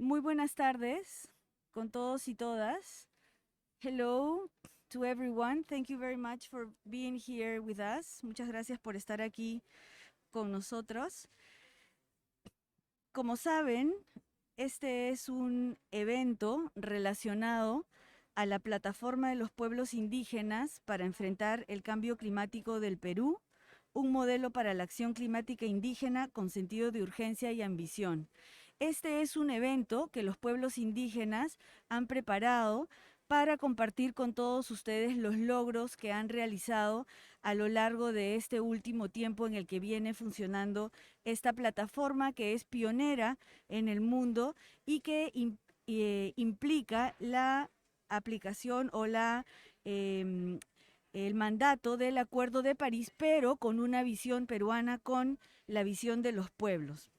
Muy buenas tardes con todos y todas. Hello to everyone. Thank you very much for being here with us. Muchas gracias por estar aquí con nosotros. Como saben, este es un evento relacionado a la plataforma de los pueblos indígenas para enfrentar el cambio climático del Perú, un modelo para la acción climática indígena con sentido de urgencia y ambición. Este es un evento que los pueblos indígenas han preparado para compartir con todos ustedes los logros que han realizado a lo largo de este último tiempo en el que viene funcionando esta plataforma que es pionera en el mundo y que implica la aplicación o el mandato del Acuerdo de París, pero con una visión peruana, con la visión de los pueblos.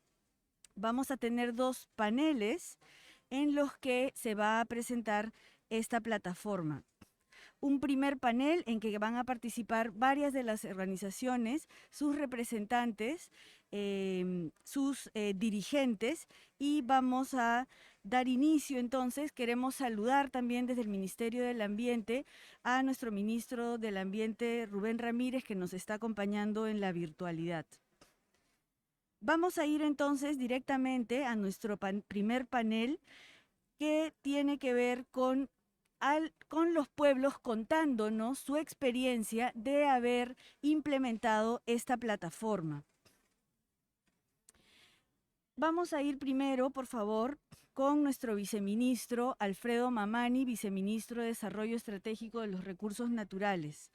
Vamos a tener dos paneles en los que se va a presentar esta plataforma. Un primer panel en que van a participar varias de las organizaciones, sus representantes, sus dirigentes, y vamos a dar inicio entonces. Queremos saludar también desde el Ministerio del Ambiente a nuestro ministro del Ambiente, Rubén Ramírez, que nos está acompañando en la virtualidad. Vamos a ir entonces directamente a nuestro primer panel, que tiene que ver con los pueblos contándonos su experiencia de haber implementado esta plataforma. Vamos a ir primero, por favor, con nuestro viceministro Alfredo Mamani, viceministro de Desarrollo Estratégico de los Recursos Naturales.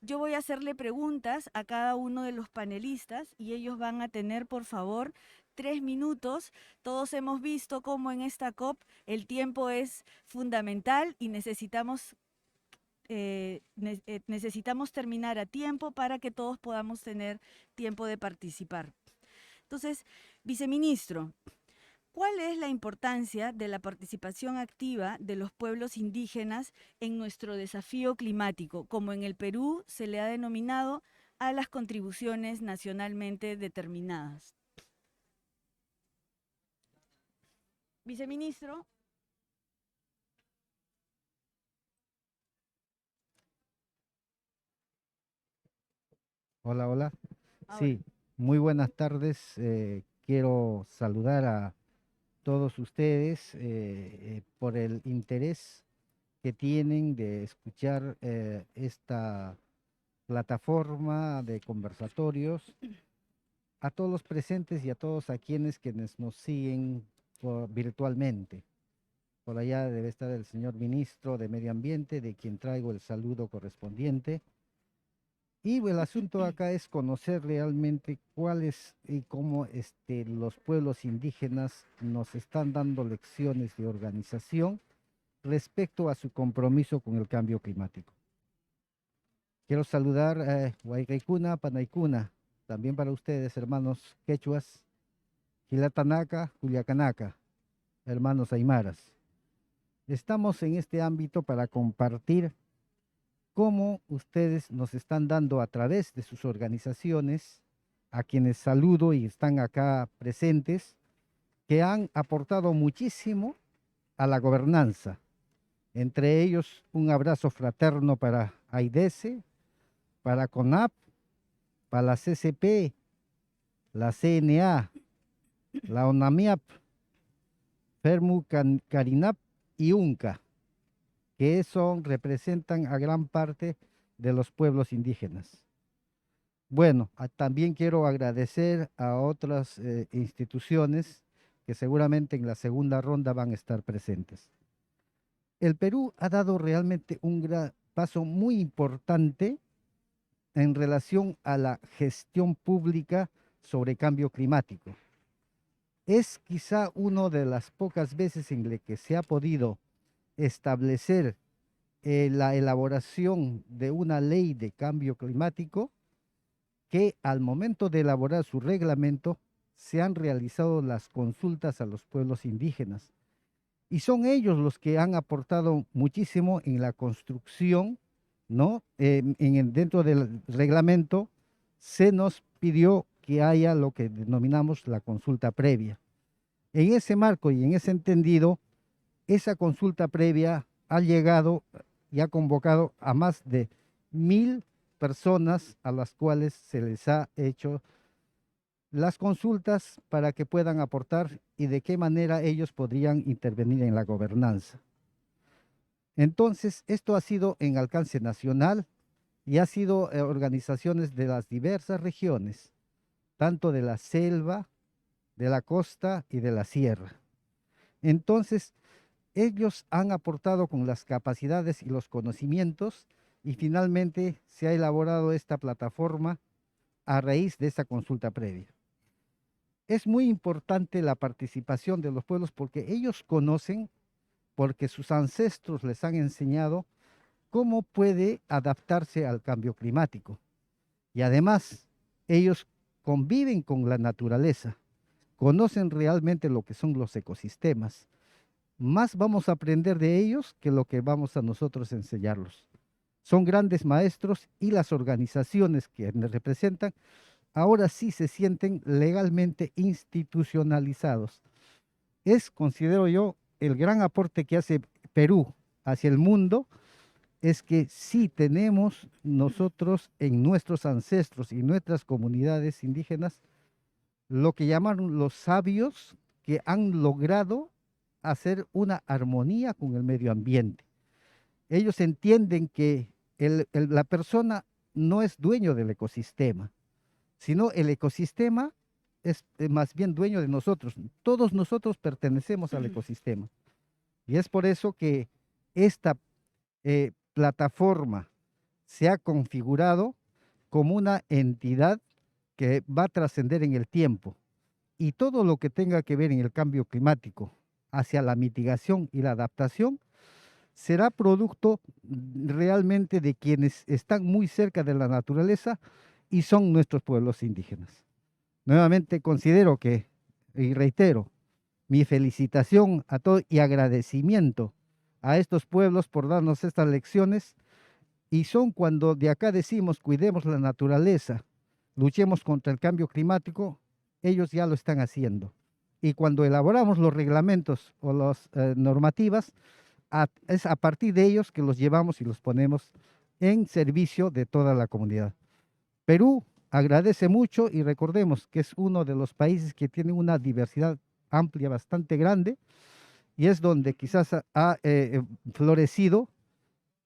Yo voy a hacerle preguntas a cada uno de los panelistas y ellos van a tener, por favor, 3 minutos. Todos hemos visto cómo en esta COP el tiempo es fundamental y necesitamos terminar a tiempo para que todos podamos tener tiempo de participar. Entonces, viceministro, ¿cuál es la importancia de la participación activa de los pueblos indígenas en nuestro desafío climático, como en el Perú se le ha denominado a las contribuciones nacionalmente determinadas? Viceministro. Hola, hola. Ahora. Sí, muy buenas tardes. Quiero saludar a todos ustedes por el interés que tienen de escuchar esta plataforma de conversatorios, a todos los presentes y a todos a quienes nos siguen virtualmente. Por allá debe estar el señor ministro de Medio Ambiente, de quien traigo el saludo correspondiente. Y el asunto acá es conocer realmente cuáles y cómo los pueblos indígenas nos están dando lecciones de organización respecto a su compromiso con el cambio climático. Quiero saludar a Huaycaicuna, Panaicuna, también para ustedes, hermanos quechuas, Gilatanaka, Culiacanaca, hermanos aymaras. Estamos en este ámbito para compartir cómo ustedes nos están dando a través de sus organizaciones, a quienes saludo y están acá presentes, que han aportado muchísimo a la gobernanza. Entre ellos, un abrazo fraterno para AIDESE, para CONAP, para la CCP, la CNA, la ONAMIAP, FERMU CARINAP y UNCA, que representan a gran parte de los pueblos indígenas. Bueno, también quiero agradecer a otras instituciones que seguramente en la segunda ronda van a estar presentes. El Perú ha dado realmente un gran paso muy importante en relación a la gestión pública sobre cambio climático. Es quizá una de las pocas veces en las que se ha podido establecer la elaboración de una ley de cambio climático que al momento de elaborar su reglamento se han realizado las consultas a los pueblos indígenas. Y son ellos los que han aportado muchísimo en la construcción, ¿no? Dentro del reglamento se nos pidió que haya lo que denominamos la consulta previa. En ese marco y en ese entendido, esa consulta previa ha llegado y ha convocado a más de 1000 personas a las cuales se les ha hecho las consultas para que puedan aportar y de qué manera ellos podrían intervenir en la gobernanza. Entonces, esto ha sido en alcance nacional y ha sido organizaciones de las diversas regiones, tanto de la selva, de la costa y de la sierra. Entonces, ellos han aportado con las capacidades y los conocimientos y finalmente se ha elaborado esta plataforma a raíz de esta consulta previa. Es muy importante la participación de los pueblos porque ellos conocen, porque sus ancestros les han enseñado cómo puede adaptarse al cambio climático. Y además, ellos conviven con la naturaleza, conocen realmente lo que son los ecosistemas. Más vamos a aprender de ellos que lo que vamos a nosotros enseñarlos. Son grandes maestros y las organizaciones que les representan ahora sí se sienten legalmente institucionalizados. Es, considero yo, el gran aporte que hace Perú hacia el mundo, es que sí tenemos nosotros en nuestros ancestros y nuestras comunidades indígenas lo que llamaron los sabios que han logrado hacer una armonía con el medio ambiente. Ellos entienden que la persona no es dueño del ecosistema, sino el ecosistema es más bien dueño de nosotros. Todos nosotros pertenecemos al ecosistema. Y es por eso que esta plataforma se ha configurado como una entidad que va a trascender en el tiempo. Y todo lo que tenga que ver en el cambio climático hacia la mitigación y la adaptación será producto realmente de quienes están muy cerca de la naturaleza y son nuestros pueblos indígenas. Nuevamente considero que, y reitero, mi felicitación a todos y agradecimiento a estos pueblos por darnos estas lecciones y son cuando de acá decimos cuidemos la naturaleza, luchemos contra el cambio climático, ellos ya lo están haciendo. Y cuando elaboramos los reglamentos o las normativas, es a partir de ellos que los llevamos y los ponemos en servicio de toda la comunidad. Perú agradece mucho y recordemos que es uno de los países que tiene una diversidad amplia bastante grande y es donde quizás ha florecido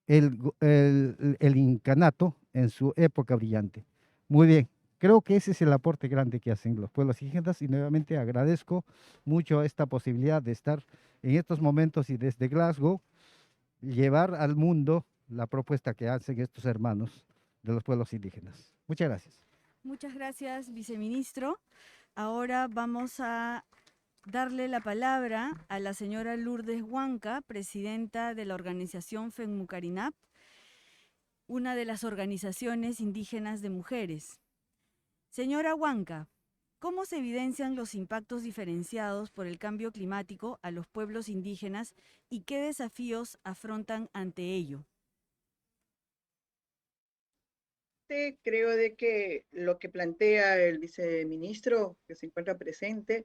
el incanato en su época brillante. Muy bien, creo que ese es el aporte grande que hacen los pueblos indígenas y nuevamente agradezco mucho esta posibilidad de estar en estos momentos y desde Glasgow llevar al mundo la propuesta que hacen estos hermanos de los pueblos indígenas. Muchas gracias. Muchas gracias, viceministro. Ahora vamos a darle la palabra a la señora Lourdes Huanca, presidenta de la organización FENMUCARINAP, una de las organizaciones indígenas de mujeres. Señora Huanca, ¿cómo se evidencian los impactos diferenciados por el cambio climático a los pueblos indígenas y qué desafíos afrontan ante ello? Creo de que lo que plantea el viceministro que se encuentra presente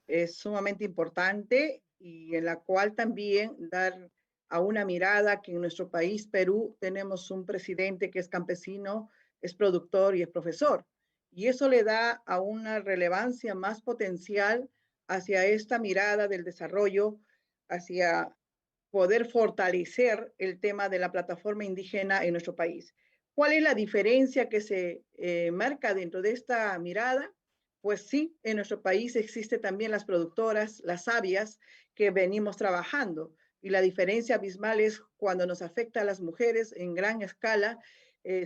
es sumamente importante y en la cual también dar a una mirada que en nuestro país, Perú, tenemos un presidente que es campesino, es productor y es profesor. Y eso le da a una relevancia más potencial hacia esta mirada del desarrollo, hacia poder fortalecer el tema de la plataforma indígena en nuestro país. ¿Cuál es la diferencia que se marca dentro de esta mirada? Pues sí, en nuestro país existen también las productoras, las sabias que venimos trabajando. Y la diferencia abismal es cuando nos afecta a las mujeres en gran escala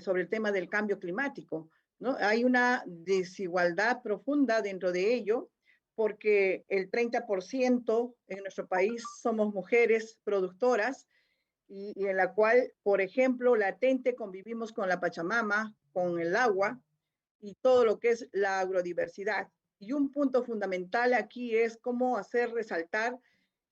sobre el tema del cambio climático, ¿no? Hay una desigualdad profunda dentro de ello porque el 30% en nuestro país somos mujeres productoras y en la cual, por ejemplo, latente convivimos con la Pachamama, con el agua y todo lo que es la agrodiversidad. Y un punto fundamental aquí es cómo hacer resaltar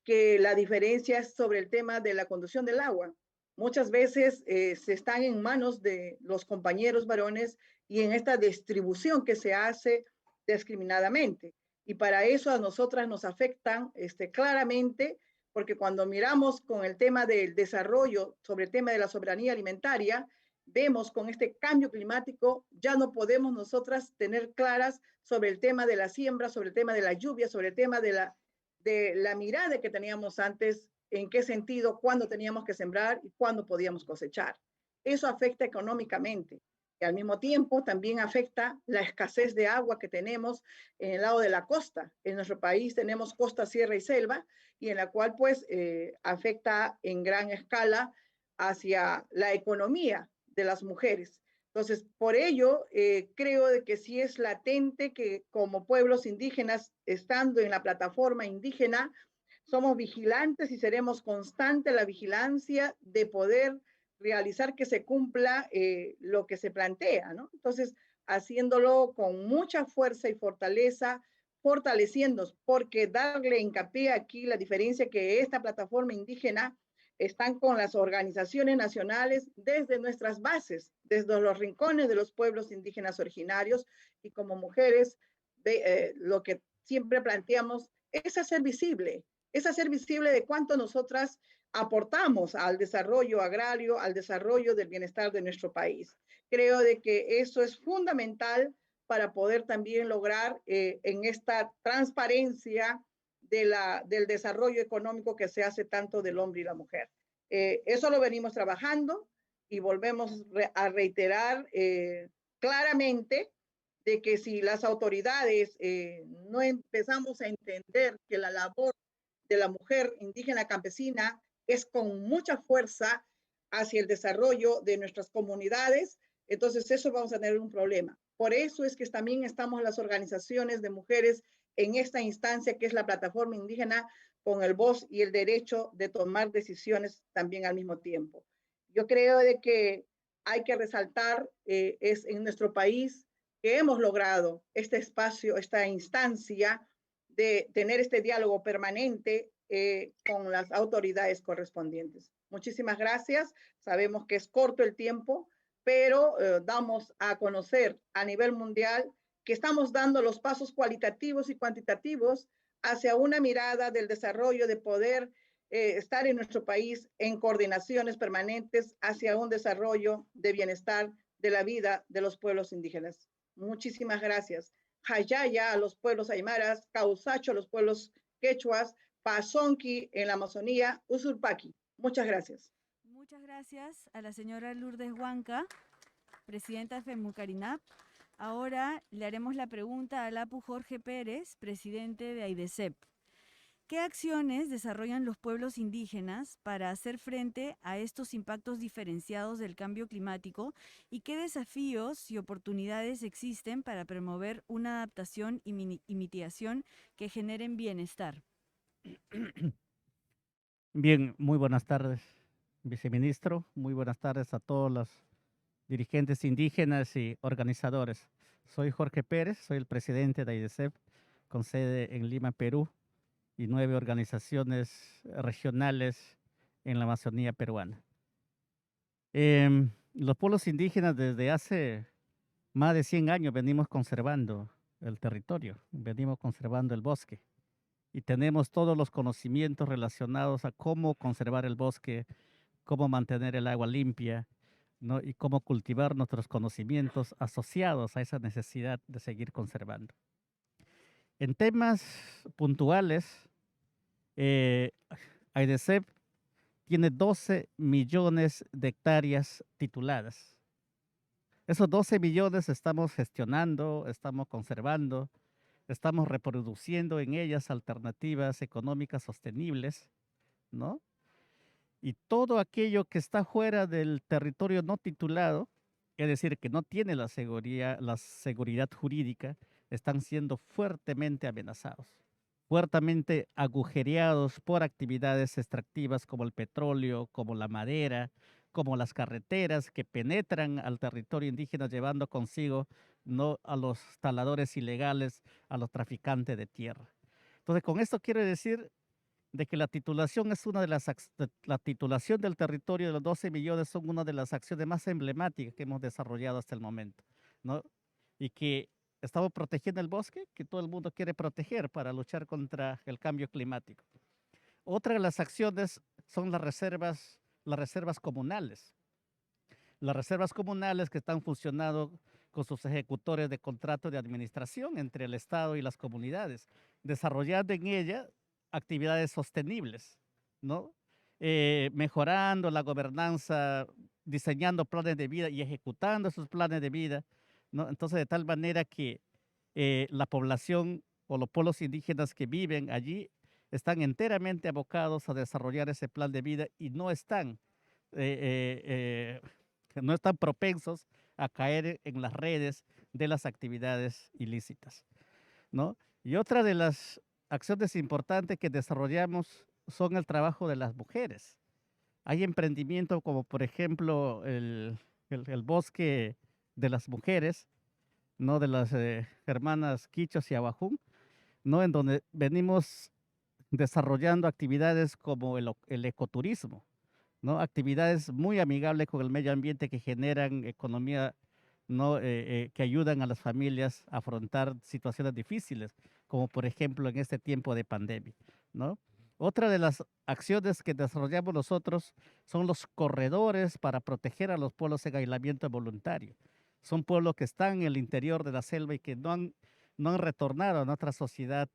que la diferencia es sobre el tema de la conducción del agua. Muchas veces se están en manos de los compañeros varones y en esta distribución que se hace discriminadamente. Y para eso a nosotras nos afectan claramente, porque cuando miramos con el tema del desarrollo, sobre el tema de la soberanía alimentaria, vemos con este cambio climático, ya no podemos nosotras tener claras sobre el tema de la siembra, sobre el tema de la lluvia, sobre el tema de la mirada que teníamos antes, en qué sentido, cuándo teníamos que sembrar y cuándo podíamos cosechar. Eso afecta económicamente. Y al mismo tiempo también afecta la escasez de agua que tenemos en el lado de la costa. En nuestro país tenemos costa, sierra y selva, y en la cual pues afecta en gran escala hacia la economía de las mujeres. Entonces, por ello, creo de que sí es latente que como pueblos indígenas, estando en la plataforma indígena, somos vigilantes y seremos constantes la vigilancia de poder realizar que se cumpla lo que se plantea, ¿no? Entonces, haciéndolo con mucha fuerza y fortaleza, fortaleciendo, porque darle hincapié aquí la diferencia que esta plataforma indígena están con las organizaciones nacionales desde nuestras bases, desde los rincones de los pueblos indígenas originarios y como mujeres, lo que siempre planteamos es hacer visible de cuánto nosotras aportamos al desarrollo agrario, al desarrollo del bienestar de nuestro país. Creo de que eso es fundamental para poder también lograr en esta transparencia del desarrollo económico que se hace tanto del hombre y la mujer. Eso lo venimos trabajando y volvemos a reiterar claramente de que si las autoridades no empezamos a entender que la labor de la mujer indígena campesina es con mucha fuerza hacia el desarrollo de nuestras comunidades, entonces eso vamos a tener un problema. Por eso es que también estamos las organizaciones de mujeres en esta instancia que es la plataforma indígena con el voz y el derecho de tomar decisiones también al mismo tiempo. Yo creo de que hay que resaltar es en nuestro país que hemos logrado este espacio, esta instancia de tener este diálogo permanente con las autoridades correspondientes. Muchísimas gracias. Sabemos que es corto el tiempo, pero damos a conocer a nivel mundial que estamos dando los pasos cualitativos y cuantitativos hacia una mirada del desarrollo de poder estar en nuestro país en coordinaciones permanentes hacia un desarrollo de bienestar de la vida de los pueblos indígenas. Muchísimas gracias. Jayaya a los pueblos aymaras, Causacho a los pueblos quechuas, Pazonqui en la Amazonía, Usurpaqui. Muchas gracias. Muchas gracias a la señora Lourdes Huanca, presidenta de FEMUCARINAP. Ahora le haremos la pregunta al APU Jorge Pérez, presidente de AIDESEP. ¿Qué acciones desarrollan los pueblos indígenas para hacer frente a estos impactos diferenciados del cambio climático y qué desafíos y oportunidades existen para promover una adaptación y mitigación que generen bienestar? Bien, muy buenas tardes, viceministro. Muy buenas tardes a todos los dirigentes indígenas y organizadores. Soy Jorge Pérez, soy el presidente de AIDESEP, con sede en Lima, Perú, y 9 organizaciones regionales en la Amazonía peruana. Los pueblos indígenas desde hace más de 100 años venimos conservando el territorio, venimos conservando el bosque y tenemos todos los conocimientos relacionados a cómo conservar el bosque, cómo mantener el agua limpia, ¿no? Y cómo cultivar nuestros conocimientos asociados a esa necesidad de seguir conservando. En temas puntuales, AIDESEP tiene 12 millones de hectáreas tituladas. Esos 12 millones estamos gestionando, estamos conservando, estamos reproduciendo en ellas alternativas económicas sostenibles, ¿no? Y todo aquello que está fuera del territorio no titulado, es decir, que no tiene la seguridad jurídica, están siendo fuertemente amenazados, fuertemente agujereados por actividades extractivas como el petróleo, como la madera, como las carreteras que penetran al territorio indígena llevando consigo no a los taladores ilegales, a los traficantes de tierra. Entonces, con esto quiero decir de que la titulación es una de la titulación del territorio de los 12 millones son una de las acciones más emblemáticas que hemos desarrollado hasta el momento, ¿no? Y que estamos protegiendo el bosque que todo el mundo quiere proteger para luchar contra el cambio climático. Otra de las acciones son las reservas comunales. Las reservas comunales que están funcionando con sus ejecutores de contrato de administración entre el Estado y las comunidades, desarrollando en ella actividades sostenibles, ¿no? Mejorando la gobernanza, diseñando planes de vida y ejecutando esos planes de vida, ¿no? Entonces, de tal manera que la población o los pueblos indígenas que viven allí están enteramente abocados a desarrollar ese plan de vida y no están no están propensos a caer en las redes de las actividades ilícitas, ¿no? Y otra de las acciones importantes que desarrollamos son el trabajo de las mujeres. Hay emprendimientos como por ejemplo el bosque de las mujeres, ¿no? De las hermanas Quichos y Abajún, ¿no? En donde venimos desarrollando actividades como el ecoturismo, ¿no? Actividades muy amigables con el medio ambiente que generan economía, ¿no? Que ayudan a las familias a afrontar situaciones difíciles, como por ejemplo en este tiempo de pandemia, ¿no? Otra de las acciones que desarrollamos nosotros son los corredores para proteger a los pueblos en aislamiento voluntario. Son pueblos que están en el interior de la selva y que no han retornado a nuestra sociedad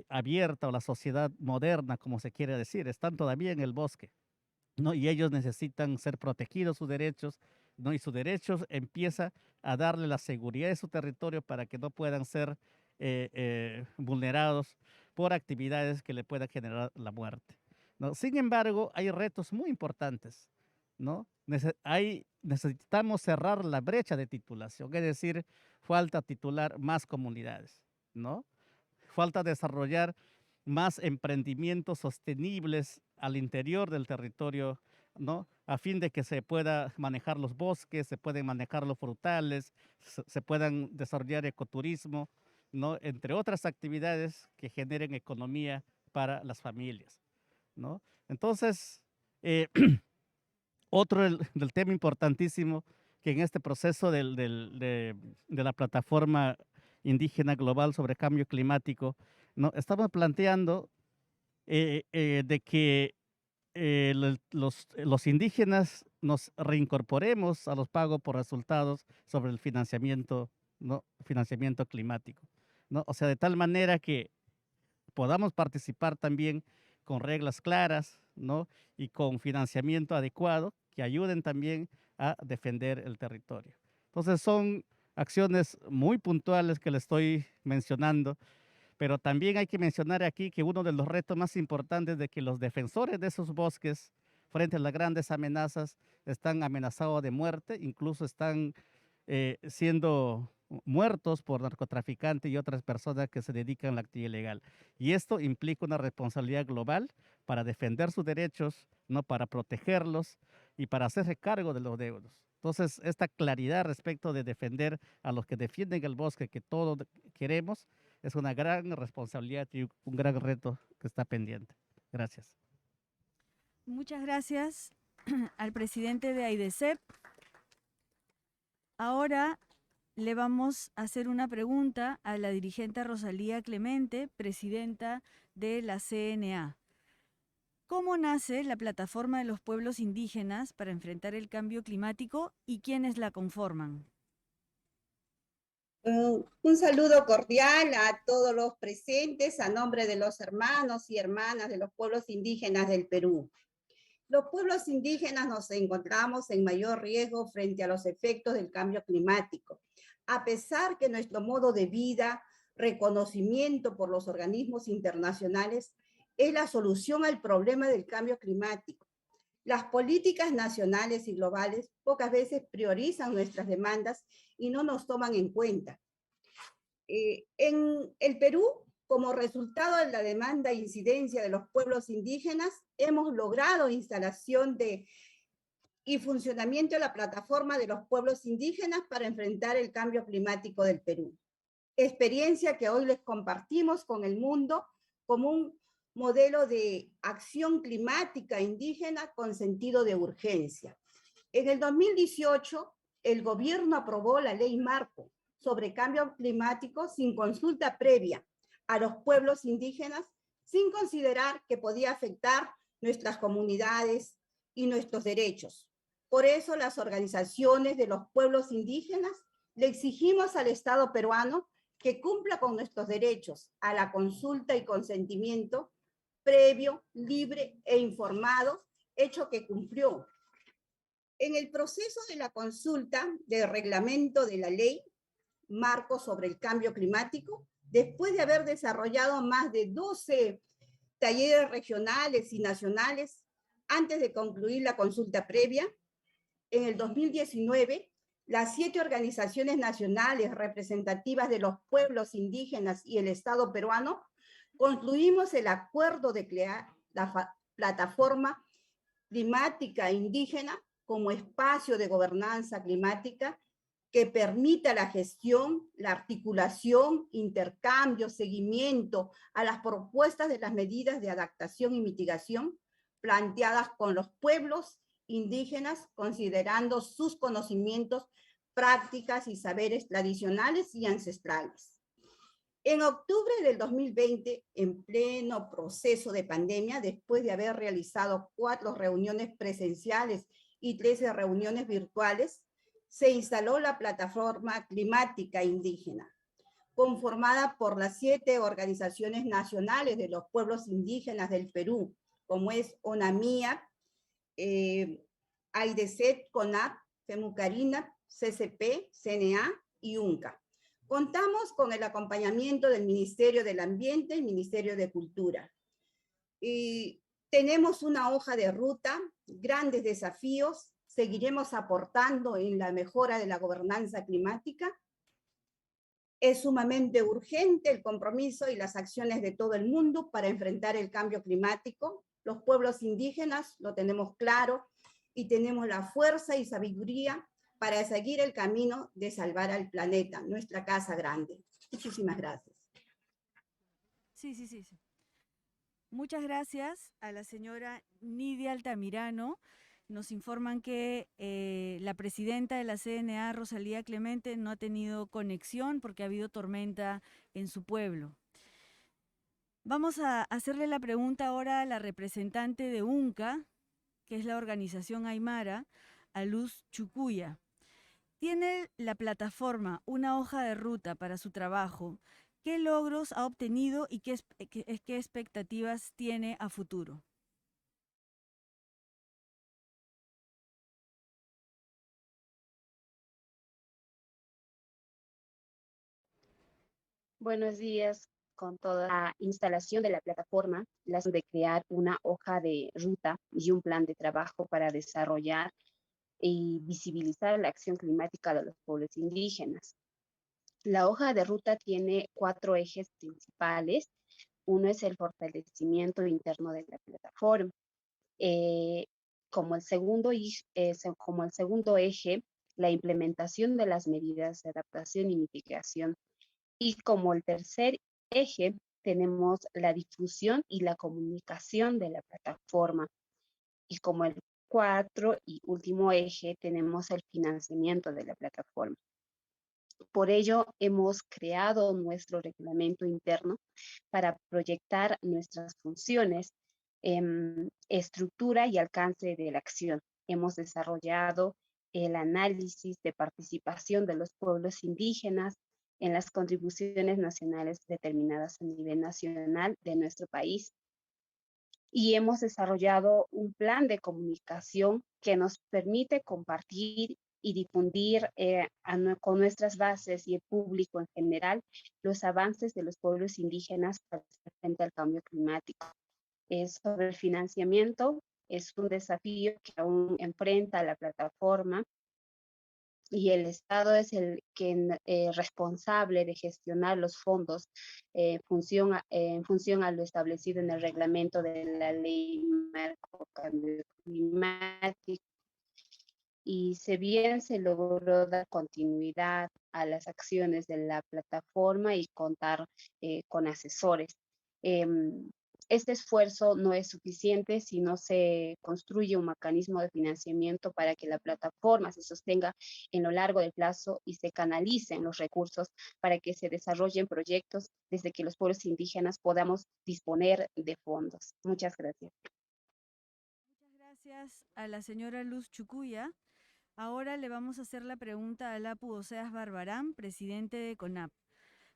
abierta o la sociedad moderna, como se quiere decir, están todavía en el bosque, ¿no? Y ellos necesitan ser protegidos sus derechos, ¿no? Y sus derechos empieza a darle la seguridad de su territorio para que no puedan ser vulnerados por actividades que le puedan generar la muerte, ¿no? Sin embargo, hay retos muy importantes, ¿no? Necesitamos cerrar la brecha de titulación, es decir, falta titular más comunidades, ¿no? Falta desarrollar más emprendimientos sostenibles al interior del territorio, ¿no? A fin de que se pueda manejar los bosques, se pueden manejar los frutales, se puedan desarrollar ecoturismo, ¿no? Entre otras actividades que generen economía para las familias, ¿no? Entonces, eh, otro del tema importantísimo que en este proceso de la plataforma indígena global sobre cambio climático, ¿no? Estamos planteando de que los indígenas nos reincorporemos a los pagos por resultados sobre el financiamiento, ¿no? Financiamiento climático, ¿no? O sea, de tal manera que podamos participar también con reglas claras, ¿no? Y con financiamiento adecuado que ayuden también a defender el territorio. Entonces son acciones muy puntuales que le estoy mencionando, pero también hay que mencionar aquí que uno de los retos más importantes de que los defensores de esos bosques frente a las grandes amenazas están amenazados de muerte, incluso están siendo muertos por narcotraficantes y otras personas que se dedican a la actividad ilegal. Y esto implica una responsabilidad global para defender sus derechos, no para protegerlos y para hacerse cargo de los deudos. Entonces, esta claridad respecto de defender a los que defienden el bosque que todos queremos es una gran responsabilidad y un gran reto que está pendiente. Gracias. Muchas gracias al presidente de AIDESEP. Ahora le vamos a hacer una pregunta a la dirigente Rosalía Clemente, presidenta de la CNA. ¿Cómo nace la plataforma de los pueblos indígenas para enfrentar el cambio climático y quiénes la conforman? Un saludo cordial a todos los presentes a nombre de los hermanos y hermanas de los pueblos indígenas del Perú. Los pueblos indígenas nos encontramos en mayor riesgo frente a los efectos del cambio climático, a pesar que nuestro modo de vida, reconocimiento por los organismos internacionales, es la solución al problema del cambio climático. Las políticas nacionales y globales pocas veces priorizan nuestras demandas y no nos toman en cuenta. En el Perú, como resultado de la demanda e incidencia de los pueblos indígenas, hemos logrado instalación y funcionamiento de la plataforma de los pueblos indígenas para enfrentar el cambio climático del Perú. Experiencia que hoy les compartimos con el mundo como un modelo de acción climática indígena con sentido de urgencia. En el 2018, el gobierno aprobó la ley marco sobre cambio climático sin consulta previa a los pueblos indígenas, sin considerar que podía afectar nuestras comunidades y nuestros derechos. Por eso las organizaciones de los pueblos indígenas le exigimos al Estado peruano que cumpla con nuestros derechos a la consulta y consentimiento previo, libre e informado, hecho que cumplió. En el proceso de la consulta del reglamento de la ley marco sobre el cambio climático, después de haber desarrollado más de 12 talleres regionales y nacionales, antes de concluir la consulta previa, en el 2019, las 7 organizaciones nacionales representativas de los pueblos indígenas y el Estado peruano concluimos el acuerdo de crear la plataforma climática indígena como espacio de gobernanza climática que permita la gestión, la articulación, intercambio, seguimiento a las propuestas de las medidas de adaptación y mitigación planteadas con los pueblos indígenas, considerando sus conocimientos, prácticas y saberes tradicionales y ancestrales. En octubre del 2020, en pleno proceso de pandemia, después de haber realizado 4 reuniones presenciales y 13 reuniones virtuales, se instaló la plataforma climática indígena, conformada por las 7 organizaciones nacionales de los pueblos indígenas del Perú, como es ONAMIAP, AIDESET, CONAP, FEMUCARINAP, CCP, CNA y UNCA. Contamos con el acompañamiento del Ministerio del Ambiente y Ministerio de Cultura. Y tenemos una hoja de ruta, grandes desafíos, seguiremos aportando en la mejora de la gobernanza climática. Es sumamente urgente el compromiso y las acciones de todo el mundo para enfrentar el cambio climático. Los pueblos indígenas lo tenemos claro y tenemos la fuerza y sabiduría para seguir el camino de salvar al planeta, nuestra casa grande. Muchísimas gracias. Sí. Muchas gracias a la señora Nidia Altamirano. Nos informan que la presidenta de la CNA, Rosalía Clemente, no ha tenido conexión porque ha habido tormenta en su pueblo. Vamos a hacerle la pregunta ahora a la representante de UNCA, que es la organización Aymara, a Luz Chucuya. ¿Tiene la plataforma una hoja de ruta para su trabajo? ¿Qué logros ha obtenido y qué expectativas tiene a futuro? Buenos días. Con toda la instalación de la plataforma, las de crear una hoja de ruta y un plan de trabajo para desarrollar y visibilizar la acción climática de los pueblos indígenas. La hoja de ruta tiene 4 ejes principales. Uno es el fortalecimiento interno de la plataforma. Como el segundo eje, la implementación de las medidas de adaptación y mitigación. Y como el tercer eje, tenemos la difusión y la comunicación de la plataforma. Y como el 4 y último eje, tenemos el financiamiento de la plataforma. Por ello, hemos creado nuestro reglamento interno para proyectar nuestras funciones, estructura y alcance de la acción. Hemos desarrollado el análisis de participación de los pueblos indígenas en las contribuciones nacionales determinadas a nivel nacional de nuestro país. Y hemos desarrollado un plan de comunicación que nos permite compartir y difundir con nuestras bases y el público en general los avances de los pueblos indígenas para hacer frente al cambio climático. Sobre el financiamiento, es un desafío que aún enfrenta la plataforma y el Estado es el responsable de gestionar los fondos en función a lo establecido en el reglamento de la Ley Marco Cambio Climático. Y si bien se logró dar continuidad a las acciones de la plataforma y contar con asesores, este esfuerzo no es suficiente si no se construye un mecanismo de financiamiento para que la plataforma se sostenga en lo largo del plazo y se canalicen los recursos para que se desarrollen proyectos desde que los pueblos indígenas podamos disponer de fondos. Muchas gracias. Muchas gracias a la señora Luz Chucuya. Ahora le vamos a hacer la pregunta a Lapu Oseas Barbarán, presidente de CONAP.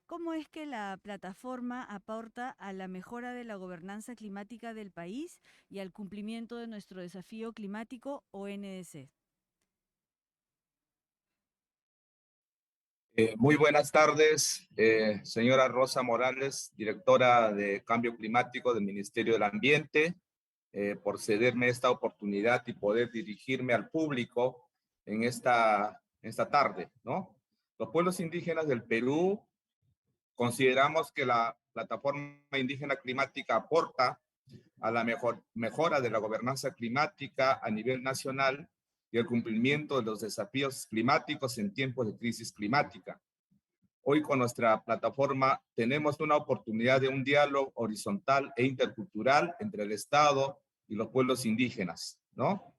¿Cómo es que la plataforma aporta a la mejora de la gobernanza climática del país y al cumplimiento de nuestro desafío climático ONDC? Muy buenas tardes, señora Rosa Morales, directora de Cambio Climático del Ministerio del Ambiente, por cederme esta oportunidad y poder dirigirme al público en esta tarde, ¿no? Los pueblos indígenas del Perú consideramos que la plataforma indígena climática aporta a la mejora de la gobernanza climática a nivel nacional y el cumplimiento de los desafíos climáticos en tiempos de crisis climática. Hoy con nuestra plataforma tenemos una oportunidad de un diálogo horizontal e intercultural entre el Estado y los pueblos indígenas, ¿no?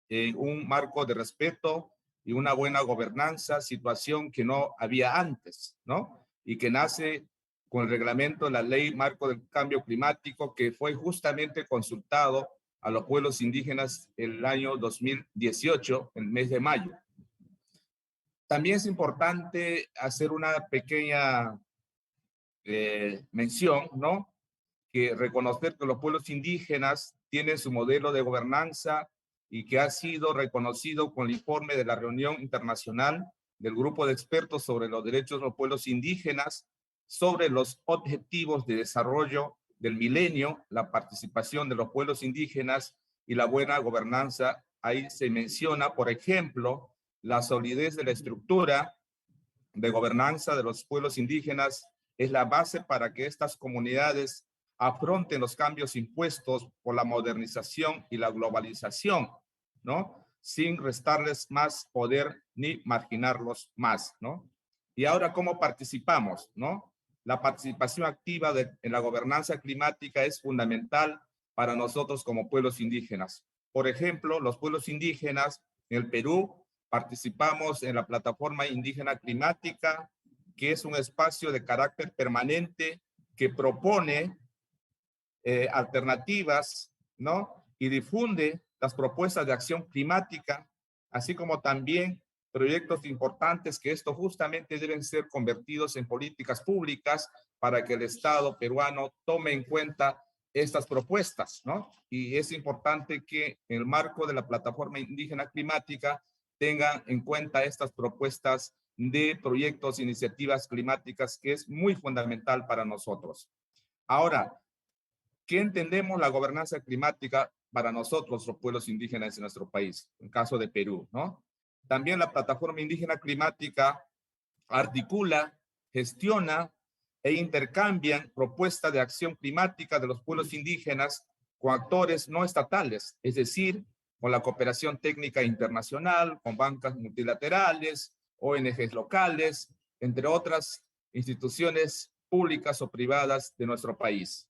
En un marco de respeto y una buena gobernanza, situación que no había antes, ¿no? Y que nace con el reglamento de la Ley Marco del Cambio Climático, que fue justamente consultado a los pueblos indígenas el año 2018, el mes de mayo. También es importante hacer una pequeña mención, ¿no? Que reconocer que los pueblos indígenas tienen su modelo de gobernanza y que ha sido reconocido con el informe de la reunión internacional del Grupo de Expertos sobre los Derechos de los Pueblos Indígenas, sobre los objetivos de desarrollo del milenio, la participación de los pueblos indígenas y la buena gobernanza. Ahí se menciona, por ejemplo, la solidez de la estructura de gobernanza de los pueblos indígenas es la base para que estas comunidades afronten los cambios impuestos por la modernización y la globalización, ¿no? Sin restarles más poder ni marginarlos más, ¿no? Y ahora, ¿cómo participamos, no? La participación activa en la gobernanza climática es fundamental para nosotros como pueblos indígenas. Por ejemplo, los pueblos indígenas en el Perú participamos en la Plataforma Indígena Climática, que es un espacio de carácter permanente que propone alternativas, ¿no? Y difunde las propuestas de acción climática, así como también proyectos importantes que esto justamente deben ser convertidos en políticas públicas para que el Estado peruano tome en cuenta estas propuestas, ¿no? Y es importante que en el marco de la Plataforma Indígena Climática tengan en cuenta estas propuestas de proyectos, iniciativas climáticas, que es muy fundamental para nosotros. Ahora, ¿qué entendemos la gobernanza climática para nosotros, los pueblos indígenas en nuestro país? En el caso de Perú, ¿no? También la Plataforma Indígena Climática articula, gestiona e intercambian propuestas de acción climática de los pueblos indígenas con actores no estatales, es decir, con la cooperación técnica internacional, con bancas multilaterales, ONGs locales, entre otras instituciones públicas o privadas de nuestro país.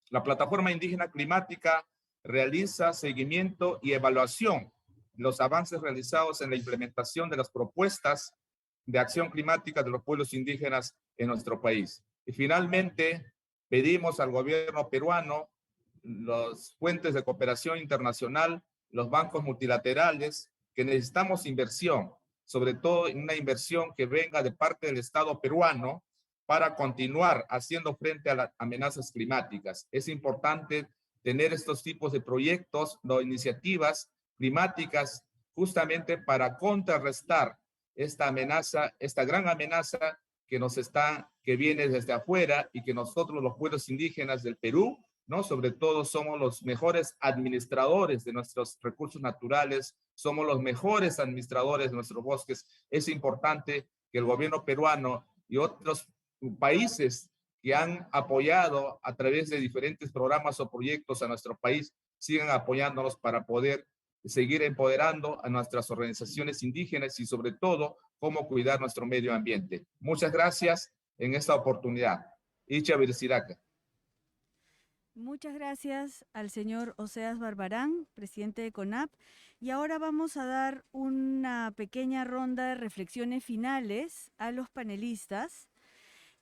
La Plataforma Indígena Climática realiza seguimiento y evaluación de los avances realizados en la implementación de las propuestas de acción climática de los pueblos indígenas en nuestro país. Y finalmente, pedimos al gobierno peruano, las fuentes de cooperación internacional, los bancos multilaterales, que necesitamos inversión, sobre todo una inversión que venga de parte del Estado peruano para continuar haciendo frente a las amenazas climáticas. Es importante tener estos tipos de proyectos o iniciativas climáticas justamente para contrarrestar esta amenaza, esta gran amenaza que viene desde afuera y que nosotros, los pueblos indígenas del Perú, ¿no? Sobre todo somos los mejores administradores de nuestros recursos naturales, somos los mejores administradores de nuestros bosques. Es importante que el gobierno peruano y otros países que han apoyado a través de diferentes programas o proyectos a nuestro país sigan apoyándonos para poder seguir empoderando a nuestras organizaciones indígenas y sobre todo cómo cuidar nuestro medio ambiente. Muchas gracias en esta oportunidad. Icha Virsiraca. Muchas gracias al señor Oseas Barbarán, presidente de CONAP. Y ahora vamos a dar una pequeña ronda de reflexiones finales a los panelistas,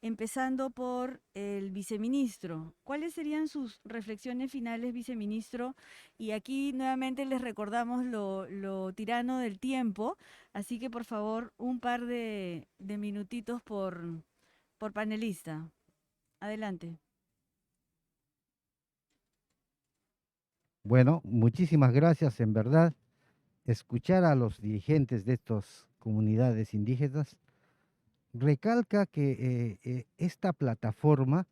empezando por el viceministro. ¿Cuáles serían sus reflexiones finales, viceministro? Y aquí nuevamente les recordamos lo tirano del tiempo, así que por favor un par de minutitos por panelista. Adelante. Bueno, muchísimas gracias, en verdad. Escuchar a los dirigentes de estas comunidades indígenas recalca que esta plataforma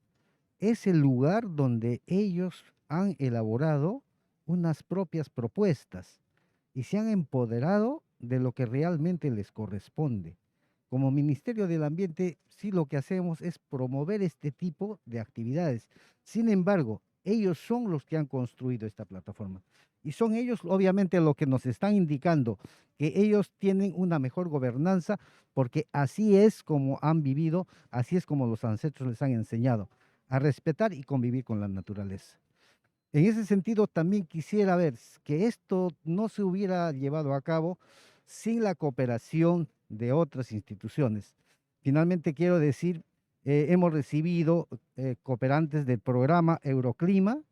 es el lugar donde ellos han elaborado unas propias propuestas y se han empoderado de lo que realmente les corresponde. Como Ministerio del Ambiente, sí lo que hacemos es promover este tipo de actividades. Sin embargo, ellos son los que han construido esta plataforma. Y son ellos, obviamente, lo que nos están indicando que ellos tienen una mejor gobernanza, porque así es como han vivido, así es como los ancestros les han enseñado a respetar y convivir con la naturaleza. En ese sentido, también quisiera ver que esto no se hubiera llevado a cabo sin la cooperación de otras instituciones. Finalmente, quiero decir, hemos recibido cooperantes del programa Euroclima,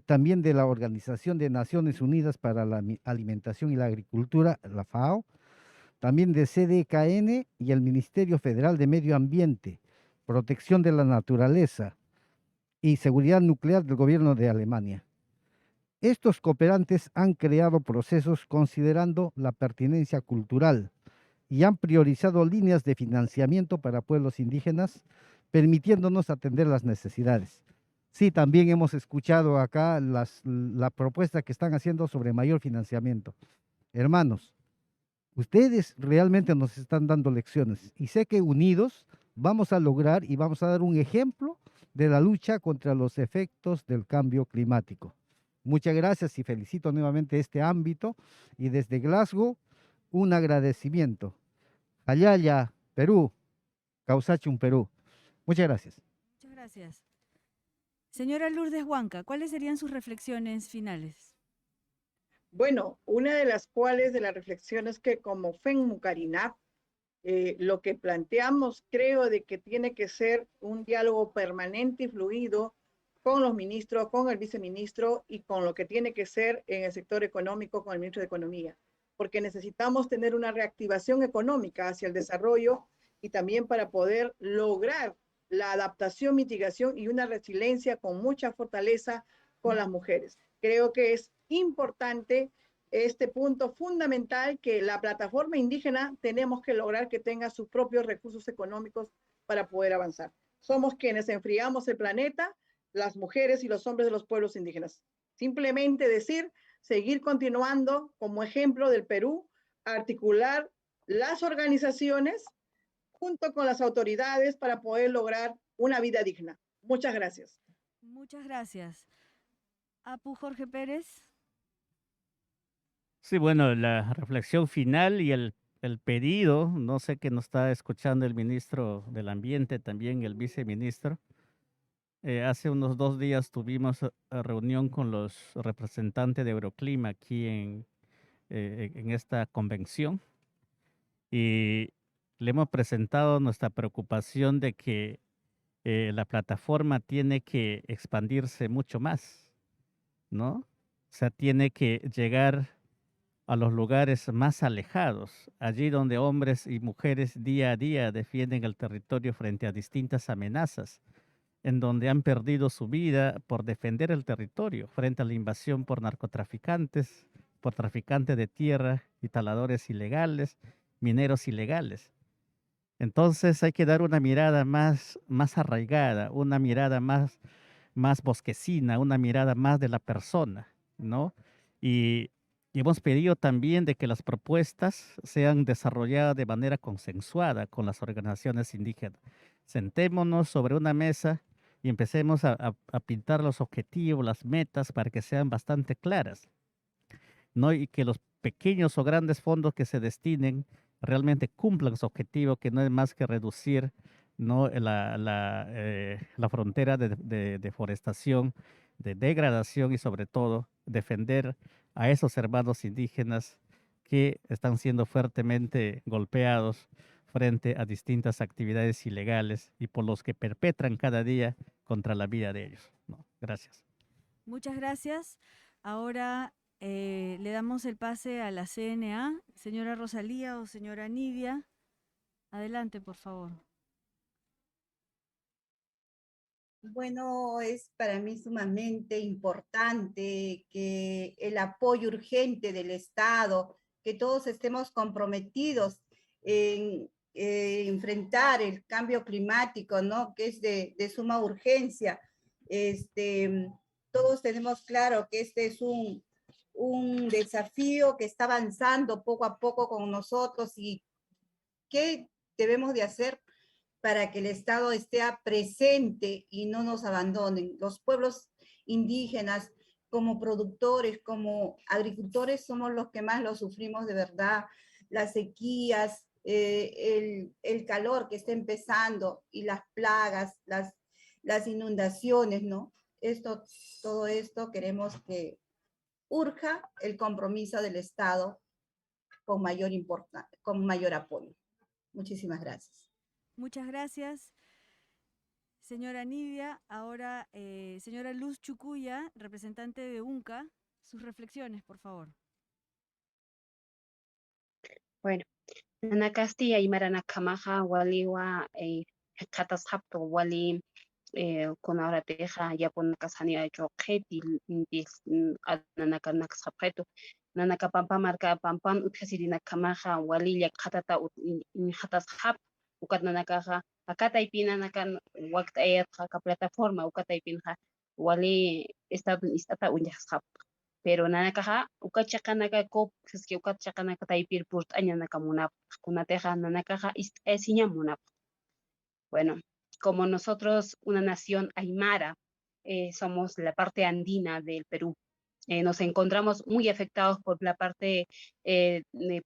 también de la Organización de Naciones Unidas para la Alimentación y la Agricultura, la FAO, también de CDKN y el Ministerio Federal de Medio Ambiente, Protección de la Naturaleza y Seguridad Nuclear del Gobierno de Alemania. Estos cooperantes han creado procesos considerando la pertinencia cultural y han priorizado líneas de financiamiento para pueblos indígenas, permitiéndonos atender las necesidades. Sí, también hemos escuchado acá la propuesta que están haciendo sobre mayor financiamiento. Hermanos, ustedes realmente nos están dando lecciones y sé que unidos vamos a lograr y vamos a dar un ejemplo de la lucha contra los efectos del cambio climático. Muchas gracias y felicito nuevamente este ámbito y desde Glasgow un agradecimiento. Ayaya, Perú, Causachum, Perú. Muchas gracias. Muchas gracias. Señora Lourdes Huanca, ¿cuáles serían sus reflexiones finales? Bueno, una de las cuales de las reflexiones que como FEN Mucarinap, lo que planteamos creo de que tiene que ser un diálogo permanente y fluido con los ministros, con el viceministro y con lo que tiene que ser en el sector económico con el ministro de Economía, porque necesitamos tener una reactivación económica hacia el desarrollo y también para poder lograr la adaptación, mitigación y una resiliencia con mucha fortaleza con las mujeres. Creo que es importante este punto fundamental que la plataforma indígena tenemos que lograr que tenga sus propios recursos económicos para poder avanzar. Somos quienes enfriamos el planeta, las mujeres y los hombres de los pueblos indígenas. Simplemente decir, seguir continuando como ejemplo del Perú, articular las organizaciones junto con las autoridades para poder lograr una vida digna. Muchas gracias. Muchas gracias. Apu Jorge Pérez. Sí, bueno, la reflexión final y el pedido, no sé que nos está escuchando el ministro del Ambiente, también el viceministro. Hace unos 2 días tuvimos reunión con los representantes de Euroclima aquí en esta convención y le hemos presentado nuestra preocupación de que la plataforma tiene que expandirse mucho más, ¿no? O sea, tiene que llegar a los lugares más alejados, allí donde hombres y mujeres día a día defienden el territorio frente a distintas amenazas, en donde han perdido su vida por defender el territorio frente a la invasión por narcotraficantes, por traficantes de tierra y taladores ilegales, mineros ilegales. Entonces hay que dar una mirada más arraigada, una mirada más bosquecina, una mirada más de la persona, ¿no? Y hemos pedido también de que las propuestas sean desarrolladas de manera consensuada con las organizaciones indígenas. Sentémonos sobre una mesa y empecemos a pintar los objetivos, las metas, para que sean bastante claras, ¿no? Y que los pequeños o grandes fondos que se destinen realmente cumplan su objetivo, que no es más que reducir ¿no? La frontera de deforestación, de degradación y sobre todo defender a esos hermanos indígenas que están siendo fuertemente golpeados frente a distintas actividades ilegales y por los que perpetran cada día contra la vida de ellos, ¿no? Gracias. Muchas gracias. Ahora le damos el pase a la CNA. Señora Rosalía o señora Nidia, adelante, por favor. Bueno, es para mí sumamente importante que el apoyo urgente del Estado, que todos estemos comprometidos en enfrentar el cambio climático, ¿no? Que es de suma urgencia. Todos tenemos claro que este es un desafío que está avanzando poco a poco con nosotros y qué debemos de hacer para que el Estado esté presente y no nos abandonen. Los pueblos indígenas, como productores, como agricultores, somos los que más lo sufrimos de verdad. Las sequías, el calor que está empezando y las plagas, las inundaciones, ¿no? Todo esto queremos que urja el compromiso del Estado con con mayor apoyo. Muchísimas gracias. Muchas gracias, señora Nidia. Ahora, señora Luz Chucuya, representante de UNCA, sus reflexiones, por favor. Bueno, Nana Castilla y Marana Camaja, Waliwa, Katas Hapto, Wali, con ahora teja, ya pon Casania de Joketi, Nanaka Naxapreto, Nanaka Pampa marca Pampan, Utkasidina Camaja, Walilia Katata, Hatas Hap, Ukatnanakaja, Akata y Pina Nakan, Wakta ka plataforma, Ukata y Pinja, Wali Estado Istata Unyashap. Pero nanakaja ukachakanaka kop que ukachakanaka taipir purt añanaka munap kunateja nanakaja esiña munap. Bueno, como nosotros una nación aymara somos la parte andina del Perú. Nos encontramos muy afectados por la parte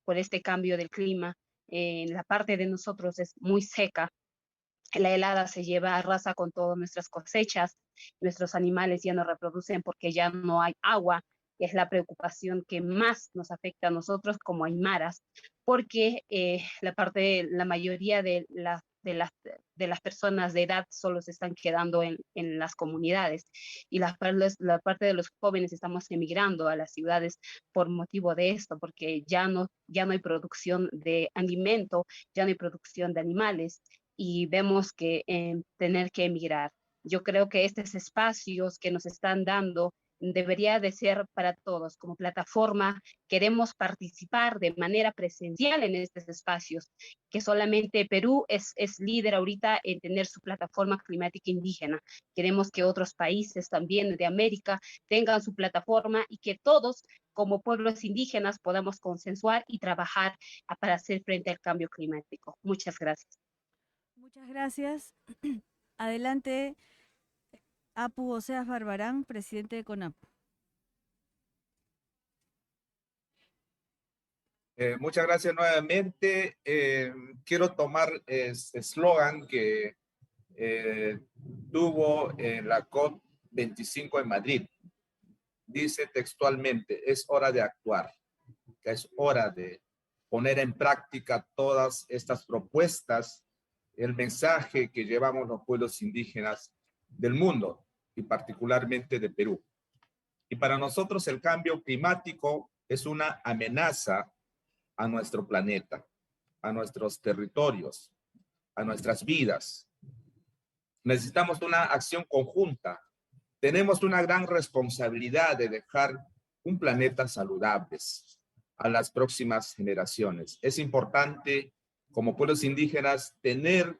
por este cambio del clima. La parte de nosotros es muy seca. La helada se lleva arrasa con todas nuestras cosechas, nuestros animales ya no reproducen porque ya no hay agua, que es la preocupación que más nos afecta a nosotros como aymaras, porque la mayoría de las personas de edad solo se están quedando en las comunidades y la parte de los jóvenes estamos emigrando a las ciudades por motivo de esto, porque ya no hay producción de alimento, ya no hay producción de animales y vemos que tener que emigrar. Yo creo que estos espacios que nos están dando debería de ser para todos. Como plataforma queremos participar de manera presencial en estos espacios, que solamente Perú es líder ahorita en tener su plataforma climática indígena. Queremos que otros países también de América tengan su plataforma y que todos como pueblos indígenas podamos consensuar y trabajar para hacer frente al cambio climático. Muchas gracias. Muchas gracias. Adelante, Apu Oseas Barbarán, presidente de CONAP. Muchas gracias nuevamente. Quiero tomar este eslogan que tuvo en la COP25 en Madrid. Dice textualmente, es hora de actuar, que es hora de poner en práctica todas estas propuestas, el mensaje que llevamos los pueblos indígenas del mundo y particularmente de Perú. Y para nosotros el cambio climático es una amenaza a nuestro planeta, a nuestros territorios, a nuestras vidas. Necesitamos una acción conjunta. Tenemos una gran responsabilidad de dejar un planeta saludable a las próximas generaciones. Es importante, como pueblos indígenas, tener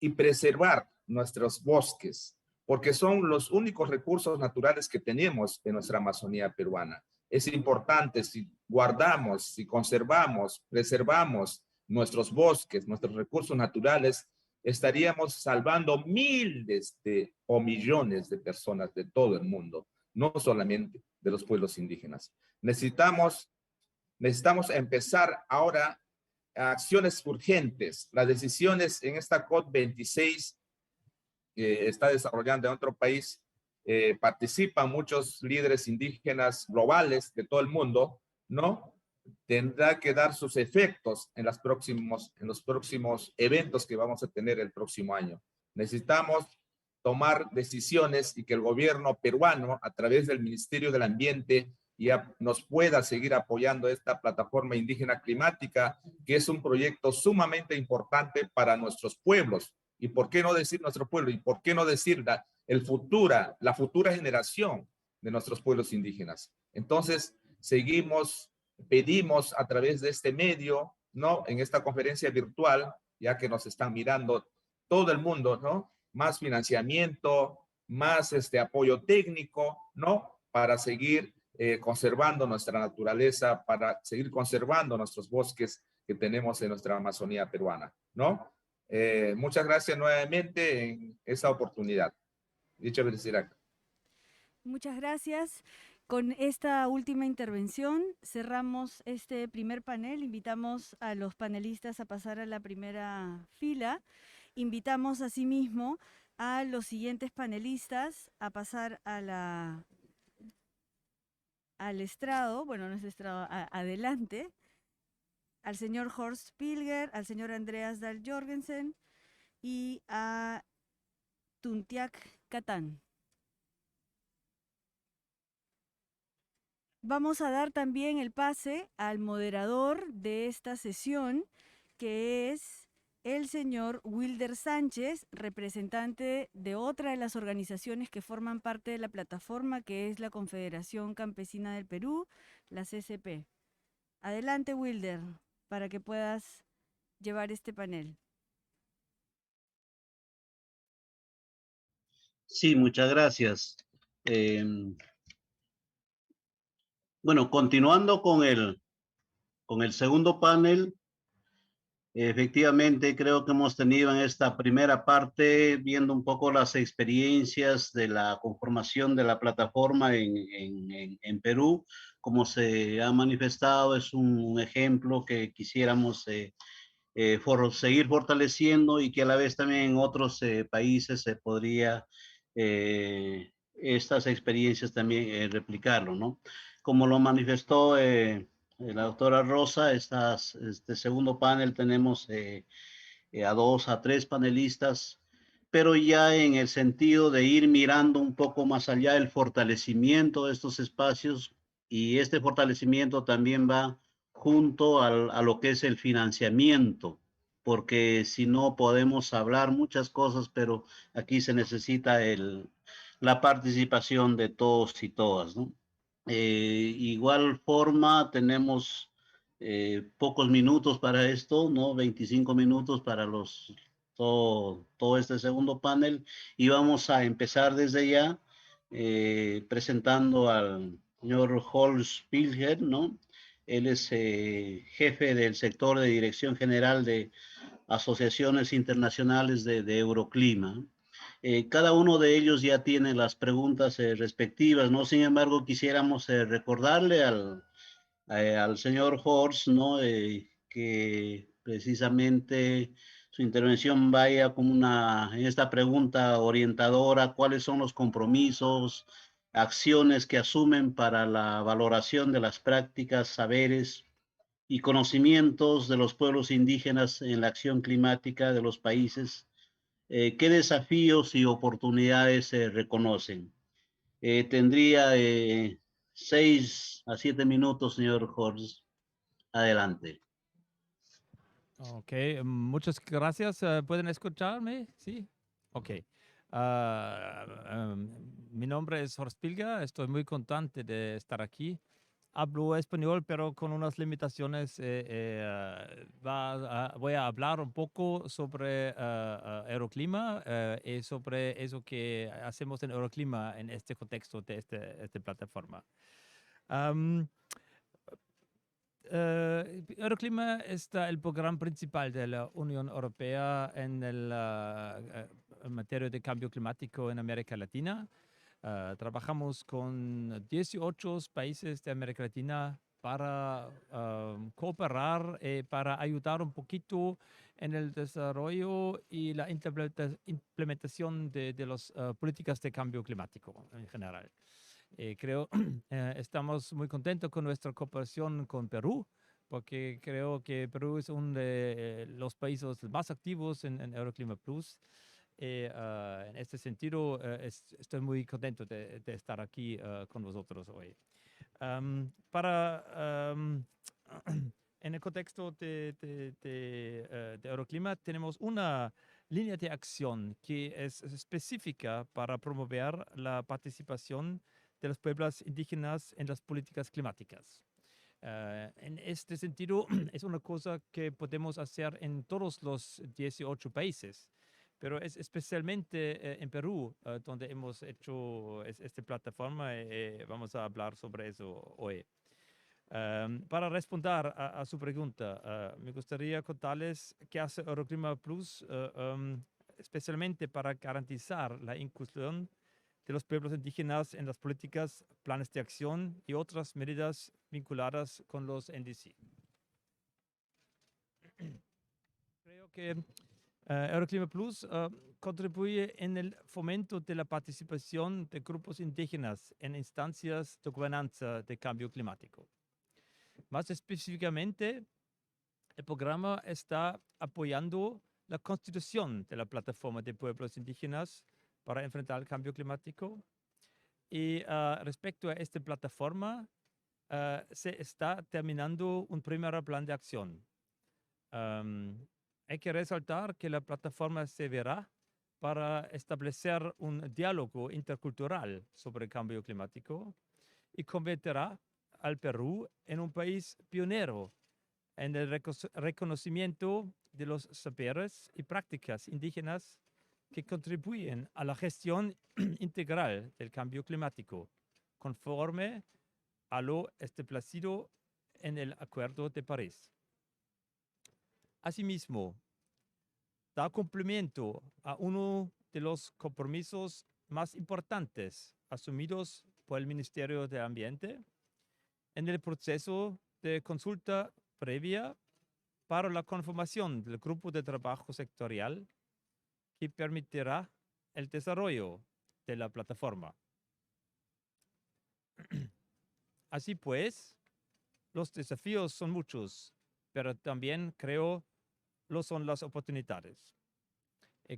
y preservar nuestros bosques, porque son los únicos recursos naturales que tenemos en nuestra Amazonía peruana. Es importante si guardamos, si conservamos, preservamos nuestros bosques, nuestros recursos naturales, estaríamos salvando miles o millones de personas de todo el mundo, no solamente de los pueblos indígenas. Necesitamos empezar ahora acciones urgentes. Las decisiones en esta COP26 está desarrollando en otro país, participan muchos líderes indígenas globales de todo el mundo, ¿no? Tendrá que dar sus efectos en los próximos eventos que vamos a tener el próximo año. Necesitamos tomar decisiones y que el gobierno peruano, a través del Ministerio del Ambiente, ya nos pueda seguir apoyando esta plataforma indígena climática, que es un proyecto sumamente importante para nuestros pueblos. ¿Y por qué no decir nuestro pueblo? ¿Y por qué no decir la futura generación de nuestros pueblos indígenas? Entonces, pedimos a través de este medio, ¿no? En esta conferencia virtual, ya que nos están mirando todo el mundo, ¿no? Más financiamiento, más apoyo técnico, ¿no? Para seguir conservando nuestra naturaleza, para seguir conservando nuestros bosques que tenemos en nuestra Amazonía peruana, ¿no? Muchas gracias nuevamente en esa oportunidad. Dicho Beresirac. Muchas gracias. Con esta última intervención cerramos este primer panel. Invitamos a los panelistas a pasar a la primera fila. Invitamos asimismo a los siguientes panelistas a pasar al estrado, bueno, no es estrado, adelante, al señor Horst Pilger, al señor Andreas Dahl Jorgensen y a Tuntiak Catán. Vamos a dar también el pase al moderador de esta sesión, que es el señor Wilder Sánchez, representante de otra de las organizaciones que forman parte de la plataforma, que es la Confederación Campesina del Perú, la CCP. Adelante, Wilder, para que puedas llevar este panel. Sí, muchas gracias. Bueno, continuando con el segundo panel, efectivamente creo que hemos tenido en esta primera parte, viendo un poco las experiencias de la conformación de la plataforma en Perú, como se ha manifestado, es un ejemplo que quisiéramos seguir fortaleciendo y que a la vez también en otros países se podría estas experiencias también replicarlo, ¿no? Como lo manifestó la doctora Rosa, este segundo panel tenemos a 2 a 3 panelistas, pero ya en el sentido de ir mirando un poco más allá el fortalecimiento de estos espacios, y este fortalecimiento también va junto a lo que es el financiamiento, porque si no podemos hablar muchas cosas, pero aquí se necesita la participación de todos y todas, ¿no? Igual forma, tenemos pocos minutos para esto, ¿no? 25 minutos para todo este segundo panel, y vamos a empezar desde ya presentando al señor Horst Pilger, ¿no? Él es jefe del sector de Dirección General de Asociaciones Internacionales de Euroclima. Cada uno de ellos ya tiene las preguntas respectivas, ¿no? Sin embargo, quisiéramos recordarle al señor Horst, ¿no? Que precisamente su intervención vaya como en esta pregunta orientadora: ¿cuáles son los compromisos, acciones que asumen para la valoración de las prácticas, saberes y conocimientos de los pueblos indígenas en la acción climática de los países? ¿Qué desafíos y oportunidades se reconocen? Tendría 6 a 7 minutos, señor Horst. Adelante. Ok, muchas gracias. ¿Pueden escucharme? Sí. Ok. Mi nombre es Horst Pilger. Estoy muy contento de estar aquí. Hablo español, pero con unas limitaciones. Voy a hablar un poco sobre Euroclima y sobre eso que hacemos en Euroclima en este contexto de esta plataforma. Euroclima es el programa principal de la Unión Europea en materia de cambio climático en América Latina. Trabajamos con 18 países de América Latina, para cooperar, para ayudar un poquito en el desarrollo y la implementación de las políticas de cambio climático en general. Creo estamos muy contentos con nuestra cooperación con Perú, porque creo que Perú es uno de los países más activos en Euroclima Plus. En este sentido, estoy muy contento de estar aquí con vosotros hoy. En el contexto de Euroclima tenemos una línea de acción que es específica para promover la participación de los pueblos indígenas en las políticas climáticas. En este sentido, es una cosa que podemos hacer en todos los 18 países, pero es especialmente en Perú donde hemos hecho esta plataforma. Vamos a hablar sobre eso hoy. Para responder a su pregunta, me gustaría contarles qué hace Euroclima Plus, especialmente para garantizar la inclusión de los pueblos indígenas en las políticas, planes de acción y otras medidas vinculadas con los NDC. Creo que Euroclima Plus contribuye en el fomento de la participación de grupos indígenas en instancias de gobernanza de cambio climático. Más específicamente, el programa está apoyando la constitución de la plataforma de pueblos indígenas para enfrentar el cambio climático. Y respecto a esta plataforma, se está terminando un primer plan de acción. Hay que resaltar que la plataforma servirá para establecer un diálogo intercultural sobre el cambio climático y convertirá al Perú en un país pionero en el reconocimiento de los saberes y prácticas indígenas que contribuyen a la gestión integral del cambio climático, conforme a lo establecido en el Acuerdo de París. Asimismo, da cumplimiento a uno de los compromisos más importantes asumidos por el Ministerio de Ambiente en el proceso de consulta previa para la conformación del grupo de trabajo sectorial que permitirá el desarrollo de la plataforma. Así pues, los desafíos son muchos, pero también creo lo son las oportunidades.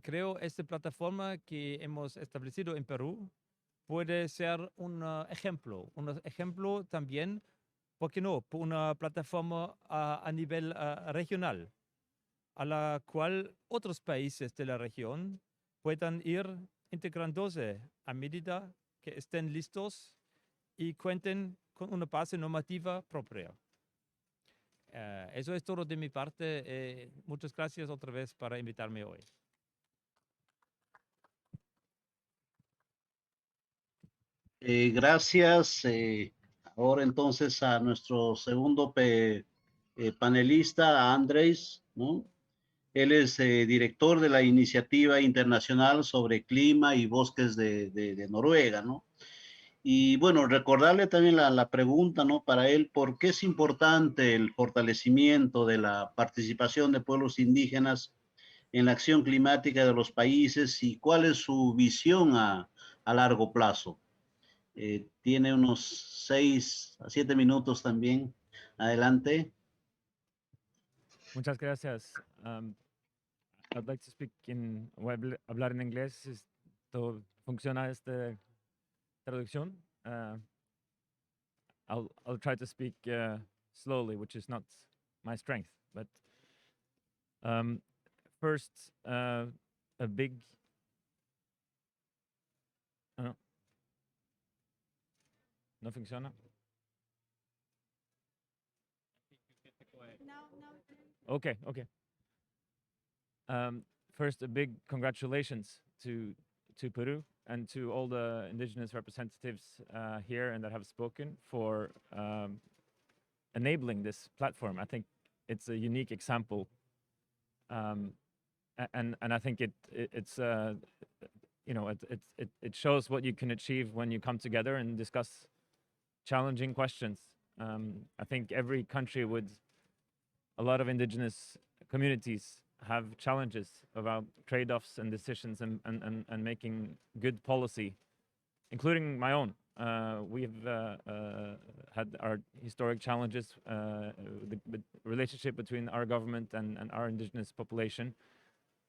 Creo esta plataforma que hemos establecido en Perú puede ser un ejemplo también, ¿por qué no?, una plataforma a nivel regional, a la cual otros países de la región puedan ir integrándose a medida que estén listos y cuenten con una base normativa propia. Eso es todo de mi parte. Muchas gracias otra vez para invitarme hoy. Gracias. Ahora entonces a nuestro segundo panelista, a Andrés, ¿no? Él es director de la Iniciativa Internacional sobre Clima y Bosques de Noruega, ¿no? Y bueno, recordarle también la pregunta, ¿no? Para él, ¿por qué es importante el fortalecimiento de la participación de pueblos indígenas en la acción climática de los países y cuál es su visión a largo plazo? Tiene unos 6 a 7 minutos también. Adelante. Muchas gracias. I'd like to speak voy a hablar en inglés. ¿Esto funciona esta traducción? I'll try to speak slowly, which is not my strength. But first, a big... ¿No funciona? Okay. First, a big congratulations to Peru and to all the indigenous representatives here and that have spoken for enabling this platform. I think it's a unique example, and I think it's it shows what you can achieve when you come together and discuss challenging questions I think every country with a lot of indigenous communities have challenges about trade-offs and decisions and making good policy, including my own. We've had our historic challenges, the relationship between our government and our indigenous population.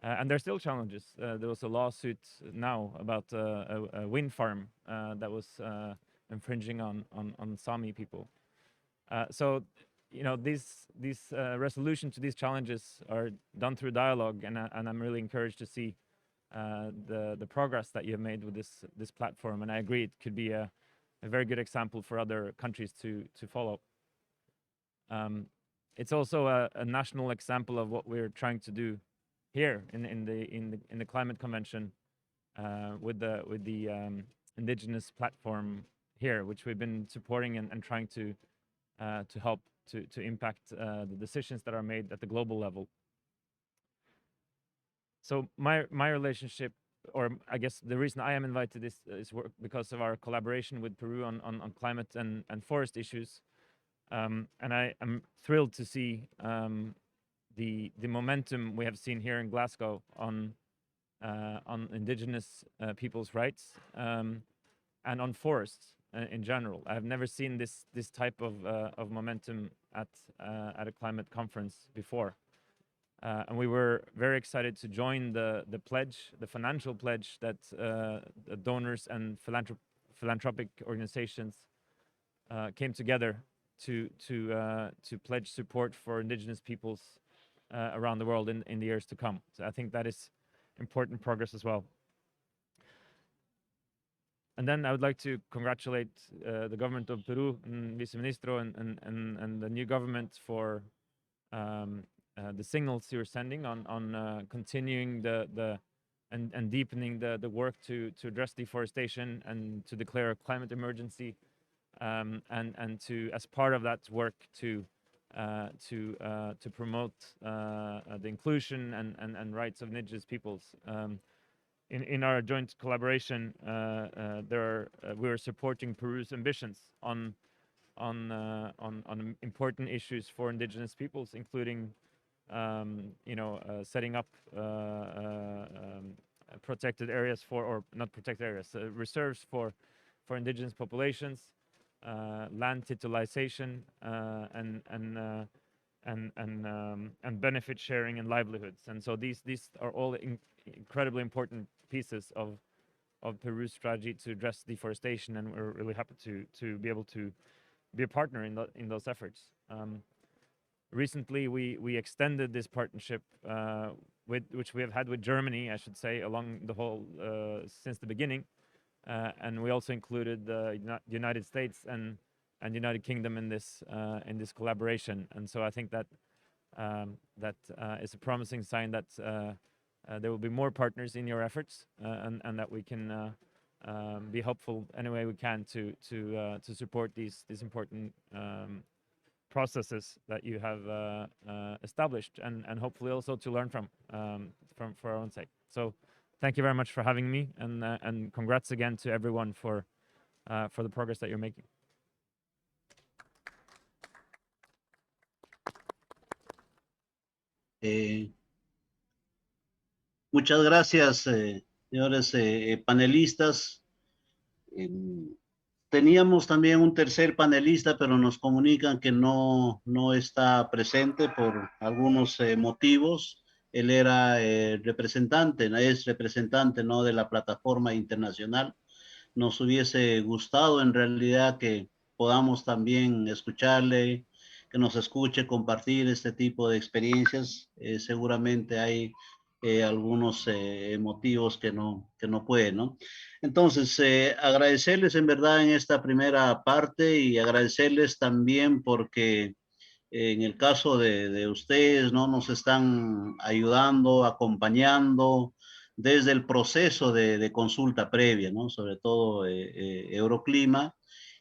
And there are still challenges. There was a lawsuit now about a wind farm that was infringing on Sami people. So, you know, these resolution to these challenges are done through dialogue, and I'm really encouraged to see the progress that you've made with this platform. And I agree, it could be a very good example for other countries to follow. It's also a national example of what we're trying to do here in the climate convention with the indigenous platform here, which we've been supporting and trying to help to impact the decisions that are made at the global level. So my relationship, or I guess the reason I am invited is because of our collaboration with Peru on climate and forest issues. And I am thrilled to see the momentum we have seen here in Glasgow on indigenous people's rights and on forests in general. I have never seen this type of momentum at a climate conference before. And we were very excited to join the pledge, the financial pledge that the donors and philanthropic organizations came together to pledge support for indigenous peoples around the world in the years to come. So I think that is important progress as well. And then I would like to congratulate the government of Peru and Vice Ministro and the new government for the signals you're sending on continuing and deepening the work to address deforestation and to declare a climate emergency, and to, as part of that work, to promote the inclusion and rights of indigenous peoples. In our joint collaboration, we are supporting Peru's ambitions on important issues for indigenous peoples, including setting up protected areas or not protected areas, reserves for indigenous populations, land titulization, and benefit sharing and livelihoods. And so these are all incredibly important pieces of Peru's strategy to address deforestation, and we're really happy to be able to be a partner in those efforts. Recently, we extended this partnership which we have had with Germany, I should say, along the whole since the beginning, and we also included the United States and United Kingdom in this collaboration. And so I think that is a promising sign that there will be more partners in your efforts, and that we can be helpful any way we can to support these important processes that you have established, and hopefully also to learn from for our own sake. So thank you very much for having me, and congrats again to everyone for the progress that you're making. Muchas gracias, señores panelistas. Teníamos también un tercer panelista, pero nos comunican que no está presente por algunos motivos. Él era representante, es representante, ¿no?, de la plataforma internacional. Nos hubiese gustado en realidad que podamos también escucharle, que nos escuche compartir este tipo de experiencias. Seguramente hay algunos motivos que no pueden, ¿no? Entonces, agradecerles en verdad en esta primera parte, y agradecerles también porque en el caso de ustedes, ¿no?, nos están ayudando, acompañando desde el proceso de consulta previa, ¿no?, sobre todo Euroclima,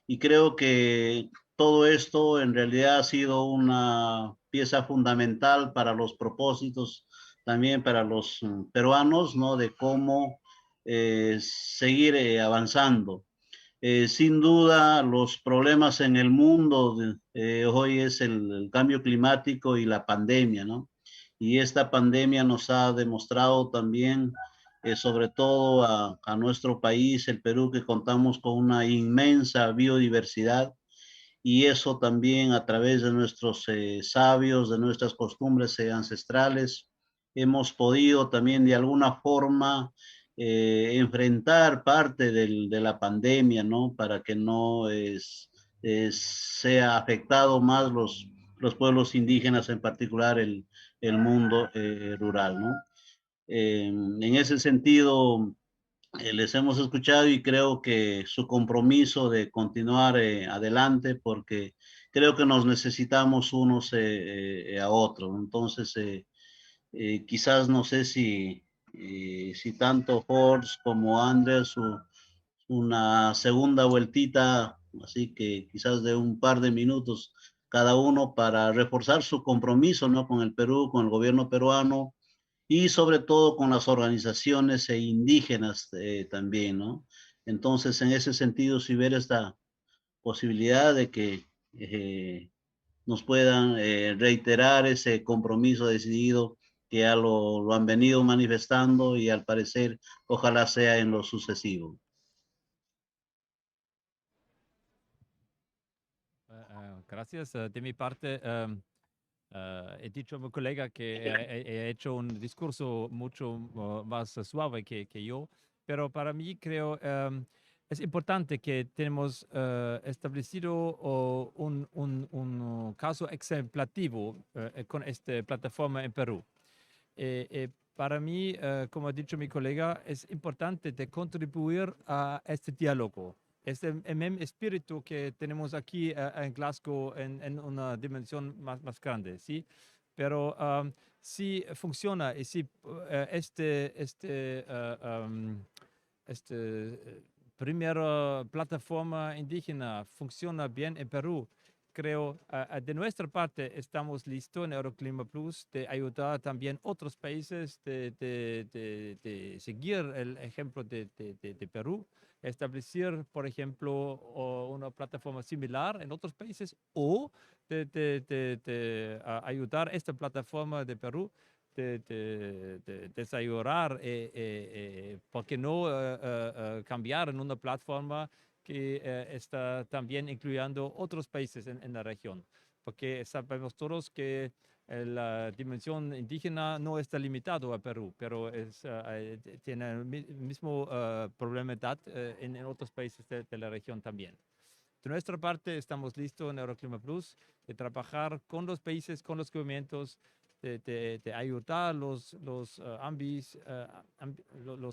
y creo que todo esto en realidad ha sido una pieza fundamental para los propósitos, también para los peruanos, ¿no?, de cómo seguir avanzando. Sin duda, los problemas en el mundo hoy es el cambio climático y la pandemia, ¿no? Y esta pandemia nos ha demostrado también, sobre todo a nuestro país, el Perú, que contamos con una inmensa biodiversidad y eso también a través de nuestros sabios, de nuestras costumbres ancestrales, hemos podido también de alguna forma enfrentar parte de la pandemia, ¿no? Para que no sea afectado más los pueblos indígenas, en particular el mundo rural, ¿no? En ese sentido, les hemos escuchado y creo que su compromiso de continuar adelante, porque creo que nos necesitamos unos a otros. Entonces, quizás no sé si tanto Horst como Andrés una segunda vueltita, así que quizás de un par de minutos cada uno para reforzar su compromiso, ¿no? Con el Perú, con el gobierno peruano y sobre todo con las organizaciones indígenas también, ¿no? Entonces, en ese sentido, si ver esta posibilidad de que nos puedan reiterar ese compromiso decidido que ya lo han venido manifestando y al parecer ojalá sea en lo sucesivo. Gracias. De mi parte, he dicho a mi colega que he hecho un discurso mucho más suave que yo, pero para mí creo es importante que tenemos establecido un caso exemplativo con esta plataforma en Perú. Para mí, como ha dicho mi colega, es importante de contribuir a este diálogo. Es el mismo espíritu que tenemos aquí en Glasgow en una dimensión más grande, ¿sí? Pero si funciona y si primera plataforma indígena funciona bien en Perú, creo, de nuestra parte estamos listos en Euroclima Plus de ayudar también a otros países de seguir el ejemplo de Perú, establecer, por ejemplo, una plataforma similar en otros países o ayudar a esta plataforma de Perú de desayunar, ¿por qué no cambiar en una plataforma que está también incluyendo otros países en la región? Porque sabemos todos que la dimensión indígena no está limitado a Perú, pero tiene el mismo problema en otros países de la región también. De nuestra parte, estamos listos en Euroclima Plus de trabajar con los países, con los gobiernos, de ayudar los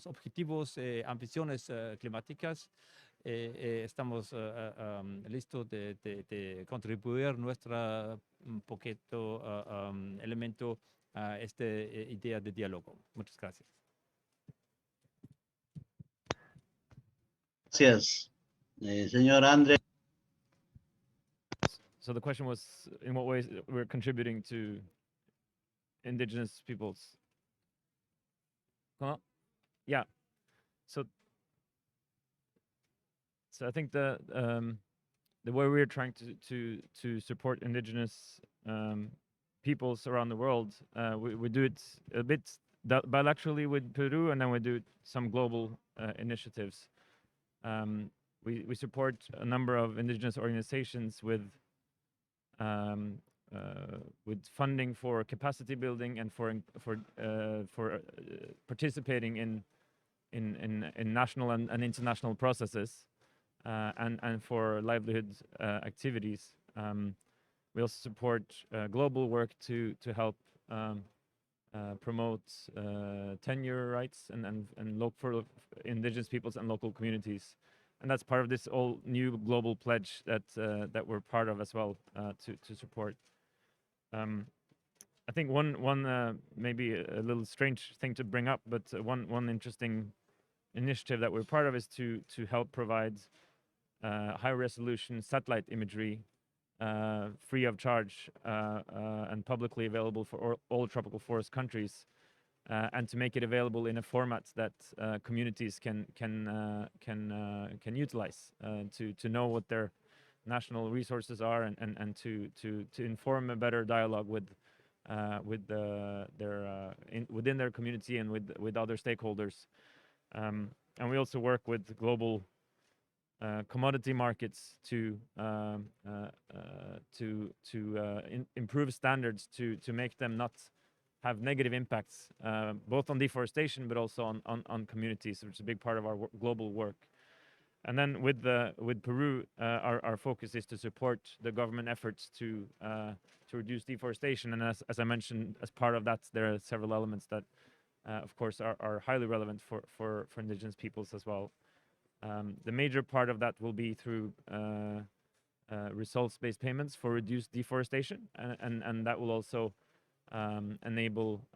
objetivos, ambiciones climáticas. Estamos listos de contribuir nuestro poquito elemento a esta idea de diálogo. Muchas gracias. Gracias. Señor Andrés. So the question was, in what ways we're contributing to indigenous peoples? Well, yeah. So I think the way we're trying to support indigenous peoples around the world, we do it a bit bilaterally with Peru, and then we do some global initiatives. We support a number of indigenous organizations with funding for capacity building and for participating in national and international processes and for livelihood activities. We also support global work to help promote tenure rights and look for indigenous peoples and local communities. And that's part of this all new global pledge that we're part of as well to support. I think one maybe a little strange thing to bring up, but one interesting initiative that we're part of is to help provide high resolution satellite imagery free of charge and publicly available for all tropical forest countries and to make it available in a format that communities can utilize to know what their national resources are and to inform a better dialogue within their community and with other stakeholders. And we also work with global commodity markets to improve standards to make them not have negative impacts, both on deforestation but also on communities, which is a big part of our global work. And then with Peru, our focus is to support the government efforts to reduce deforestation. And as I mentioned, as part of that, there are several elements that, of course, are highly relevant for indigenous peoples as well. The major part of that will be through results-based payments for reduced deforestation, and that will also enable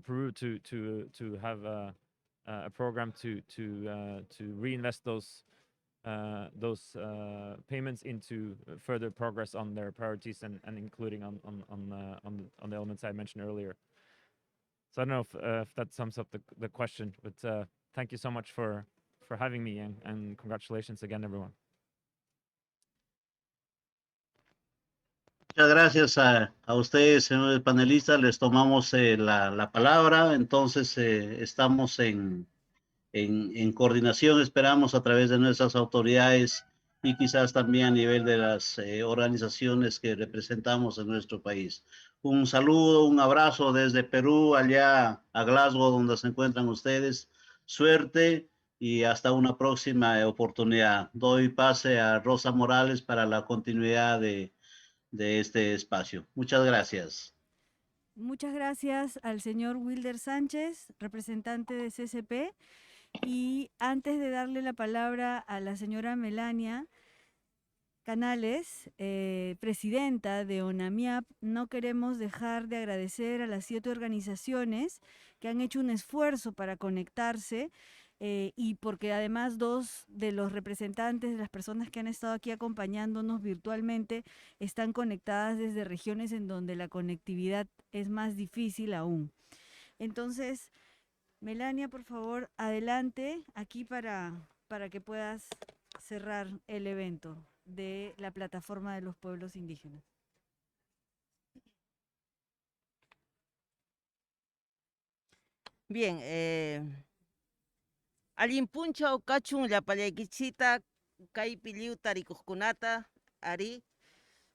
Peru to have a program to reinvest those payments into further progress on their priorities and including on the elements I mentioned earlier. So I don't know if that sums up the question, but thank you so much for having me, and congratulations again, everyone. Muchas gracias a ustedes, señores panelistas. Les tomamos la palabra. Entonces, estamos en coordinación, esperamos, a través de nuestras autoridades y quizás también a nivel de las organizaciones que representamos en nuestro país. Un saludo, un abrazo desde Perú, allá a Glasgow, donde se encuentran ustedes. Suerte y hasta una próxima oportunidad. Doy pase a Rosa Morales para la continuidad de este espacio. Muchas gracias. Muchas gracias al señor Wilder Sánchez, representante de CCP. Y antes de darle la palabra a la señora Melania Canales, presidenta de ONAMIAP, no queremos dejar de agradecer a las 7 organizaciones que han hecho un esfuerzo para conectarse y porque además 2 de los representantes de las personas que han estado aquí acompañándonos virtualmente están conectadas desde regiones en donde la conectividad es más difícil aún. Entonces, Melania, por favor, adelante aquí para que puedas cerrar el evento de la Plataforma de los Pueblos Indígenas. Bien, Alimpuncha o Cachun, la Palequichita, Caipiliu, Taricuscunata, Ari.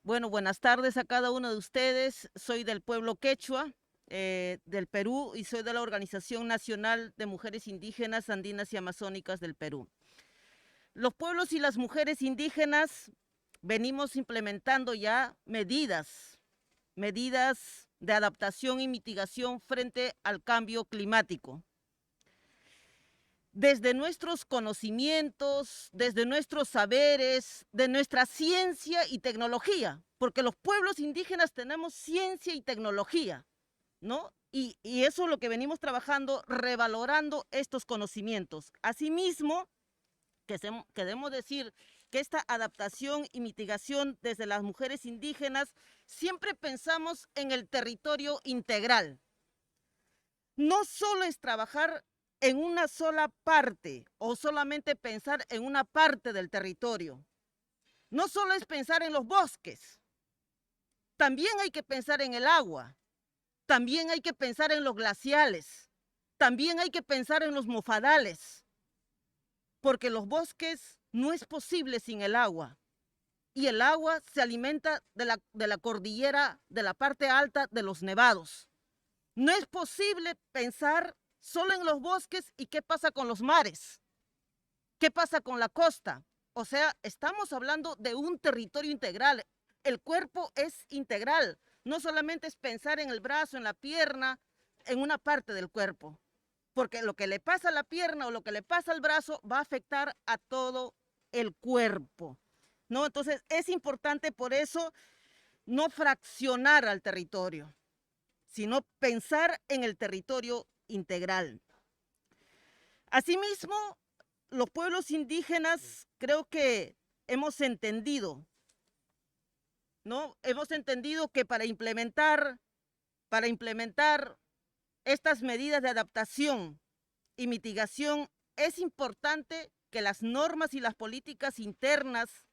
Bueno, buenas tardes a cada uno de ustedes. Soy del pueblo quechua del Perú y soy de la Organización Nacional de Mujeres Indígenas, Andinas y Amazónicas del Perú. Los pueblos y las mujeres indígenas venimos implementando ya medidas de adaptación y mitigación frente al cambio climático. Desde nuestros conocimientos, desde nuestros saberes, de nuestra ciencia y tecnología, porque los pueblos indígenas tenemos ciencia y tecnología, ¿no? Y eso es lo que venimos trabajando, revalorando estos conocimientos. Asimismo, queremos decir que esta adaptación y mitigación desde las mujeres indígenas siempre pensamos en el territorio integral. No solo es trabajar en una sola parte o solamente pensar en una parte del territorio. No solo es pensar en los bosques, también hay que pensar en el agua, también hay que pensar en los glaciales, también hay que pensar en los mofadales, porque los bosques no es posible sin el agua. Y el agua se alimenta de la cordillera, de la parte alta de los nevados. No es posible pensar solo en los bosques y qué pasa con los mares, qué pasa con la costa. O sea, estamos hablando de un territorio integral. El cuerpo es integral. No solamente es pensar en el brazo, en la pierna, en una parte del cuerpo. Porque lo que le pasa a la pierna o lo que le pasa al brazo va a afectar a todo el cuerpo, ¿no? Entonces es importante por eso no fraccionar al territorio, sino pensar en el territorio integral. Asimismo, los pueblos indígenas creo que hemos entendido, ¿no? Hemos entendido que para implementar para implementar estas medidas de adaptación y mitigación, es importante que las normas y las políticas internas,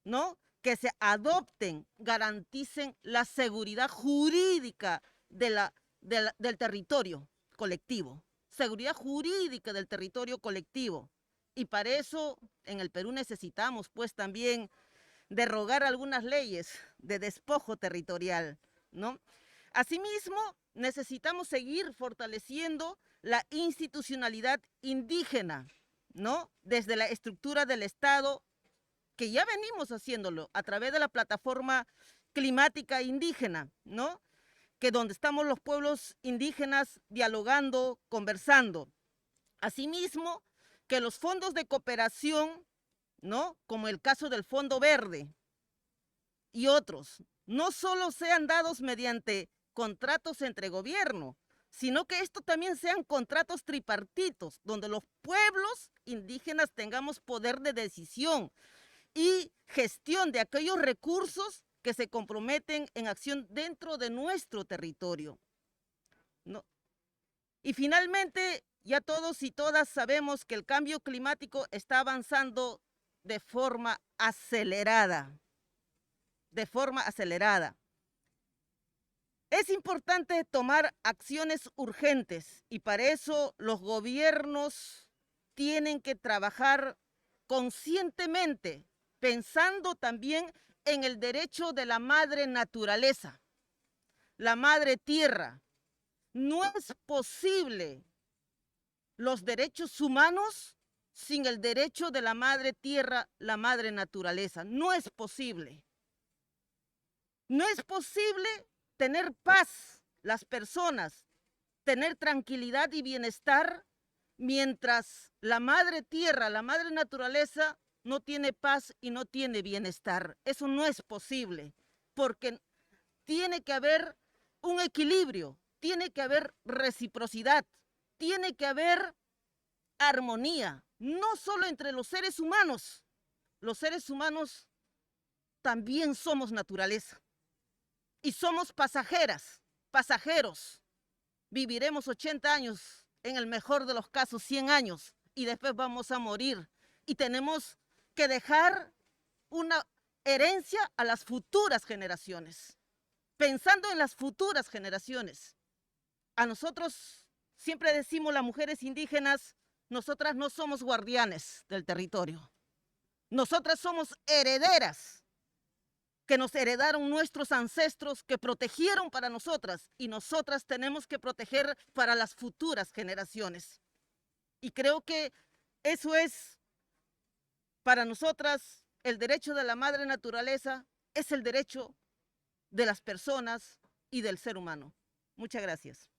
¿no?, que se adopten garanticen la seguridad jurídica del territorio colectivo. Seguridad jurídica del territorio colectivo. Y para eso en el Perú necesitamos pues también derogar algunas leyes de despojo territorial, ¿no? Asimismo, necesitamos seguir fortaleciendo la institucionalidad indígena, ¿no?, desde la estructura del Estado, que ya venimos haciéndolo a través de la plataforma climática indígena, ¿no?, que donde estamos los pueblos indígenas dialogando, conversando. Asimismo, que los fondos de cooperación, ¿no?, como el caso del Fondo Verde y otros, no solo sean dados mediante contratos entre gobierno, sino que esto también sean contratos tripartitos, donde los pueblos indígenas tengamos poder de decisión y gestión de aquellos recursos que se comprometen en acción dentro de nuestro territorio, ¿no? Y finalmente, ya todos y todas sabemos que el cambio climático está avanzando de forma acelerada, Es importante tomar acciones urgentes y para eso los gobiernos tienen que trabajar conscientemente, pensando también en el derecho de la madre naturaleza, la madre tierra. No es posible los derechos humanos sin el derecho de la madre tierra, la madre naturaleza. No es posible. No es posible tener paz, las personas, tener tranquilidad y bienestar mientras la madre tierra, la madre naturaleza no tiene paz y no tiene bienestar. Eso no es posible, porque tiene que haber un equilibrio, tiene que haber reciprocidad, tiene que haber armonía, no solo entre los seres humanos también somos naturaleza y somos pasajeros. Viviremos 80 años, en el mejor de los casos 100 años y después vamos a morir y tenemos que dejar una herencia a las futuras generaciones. Pensando en las futuras generaciones, a nosotros siempre decimos las mujeres indígenas, nosotras no somos guardianes del territorio, nosotras somos herederas que nos heredaron nuestros ancestros, que protegieron para nosotras y nosotras tenemos que proteger para las futuras generaciones. Y creo que eso es para nosotras el derecho de la madre naturaleza, es el derecho de las personas y del ser humano. Muchas gracias.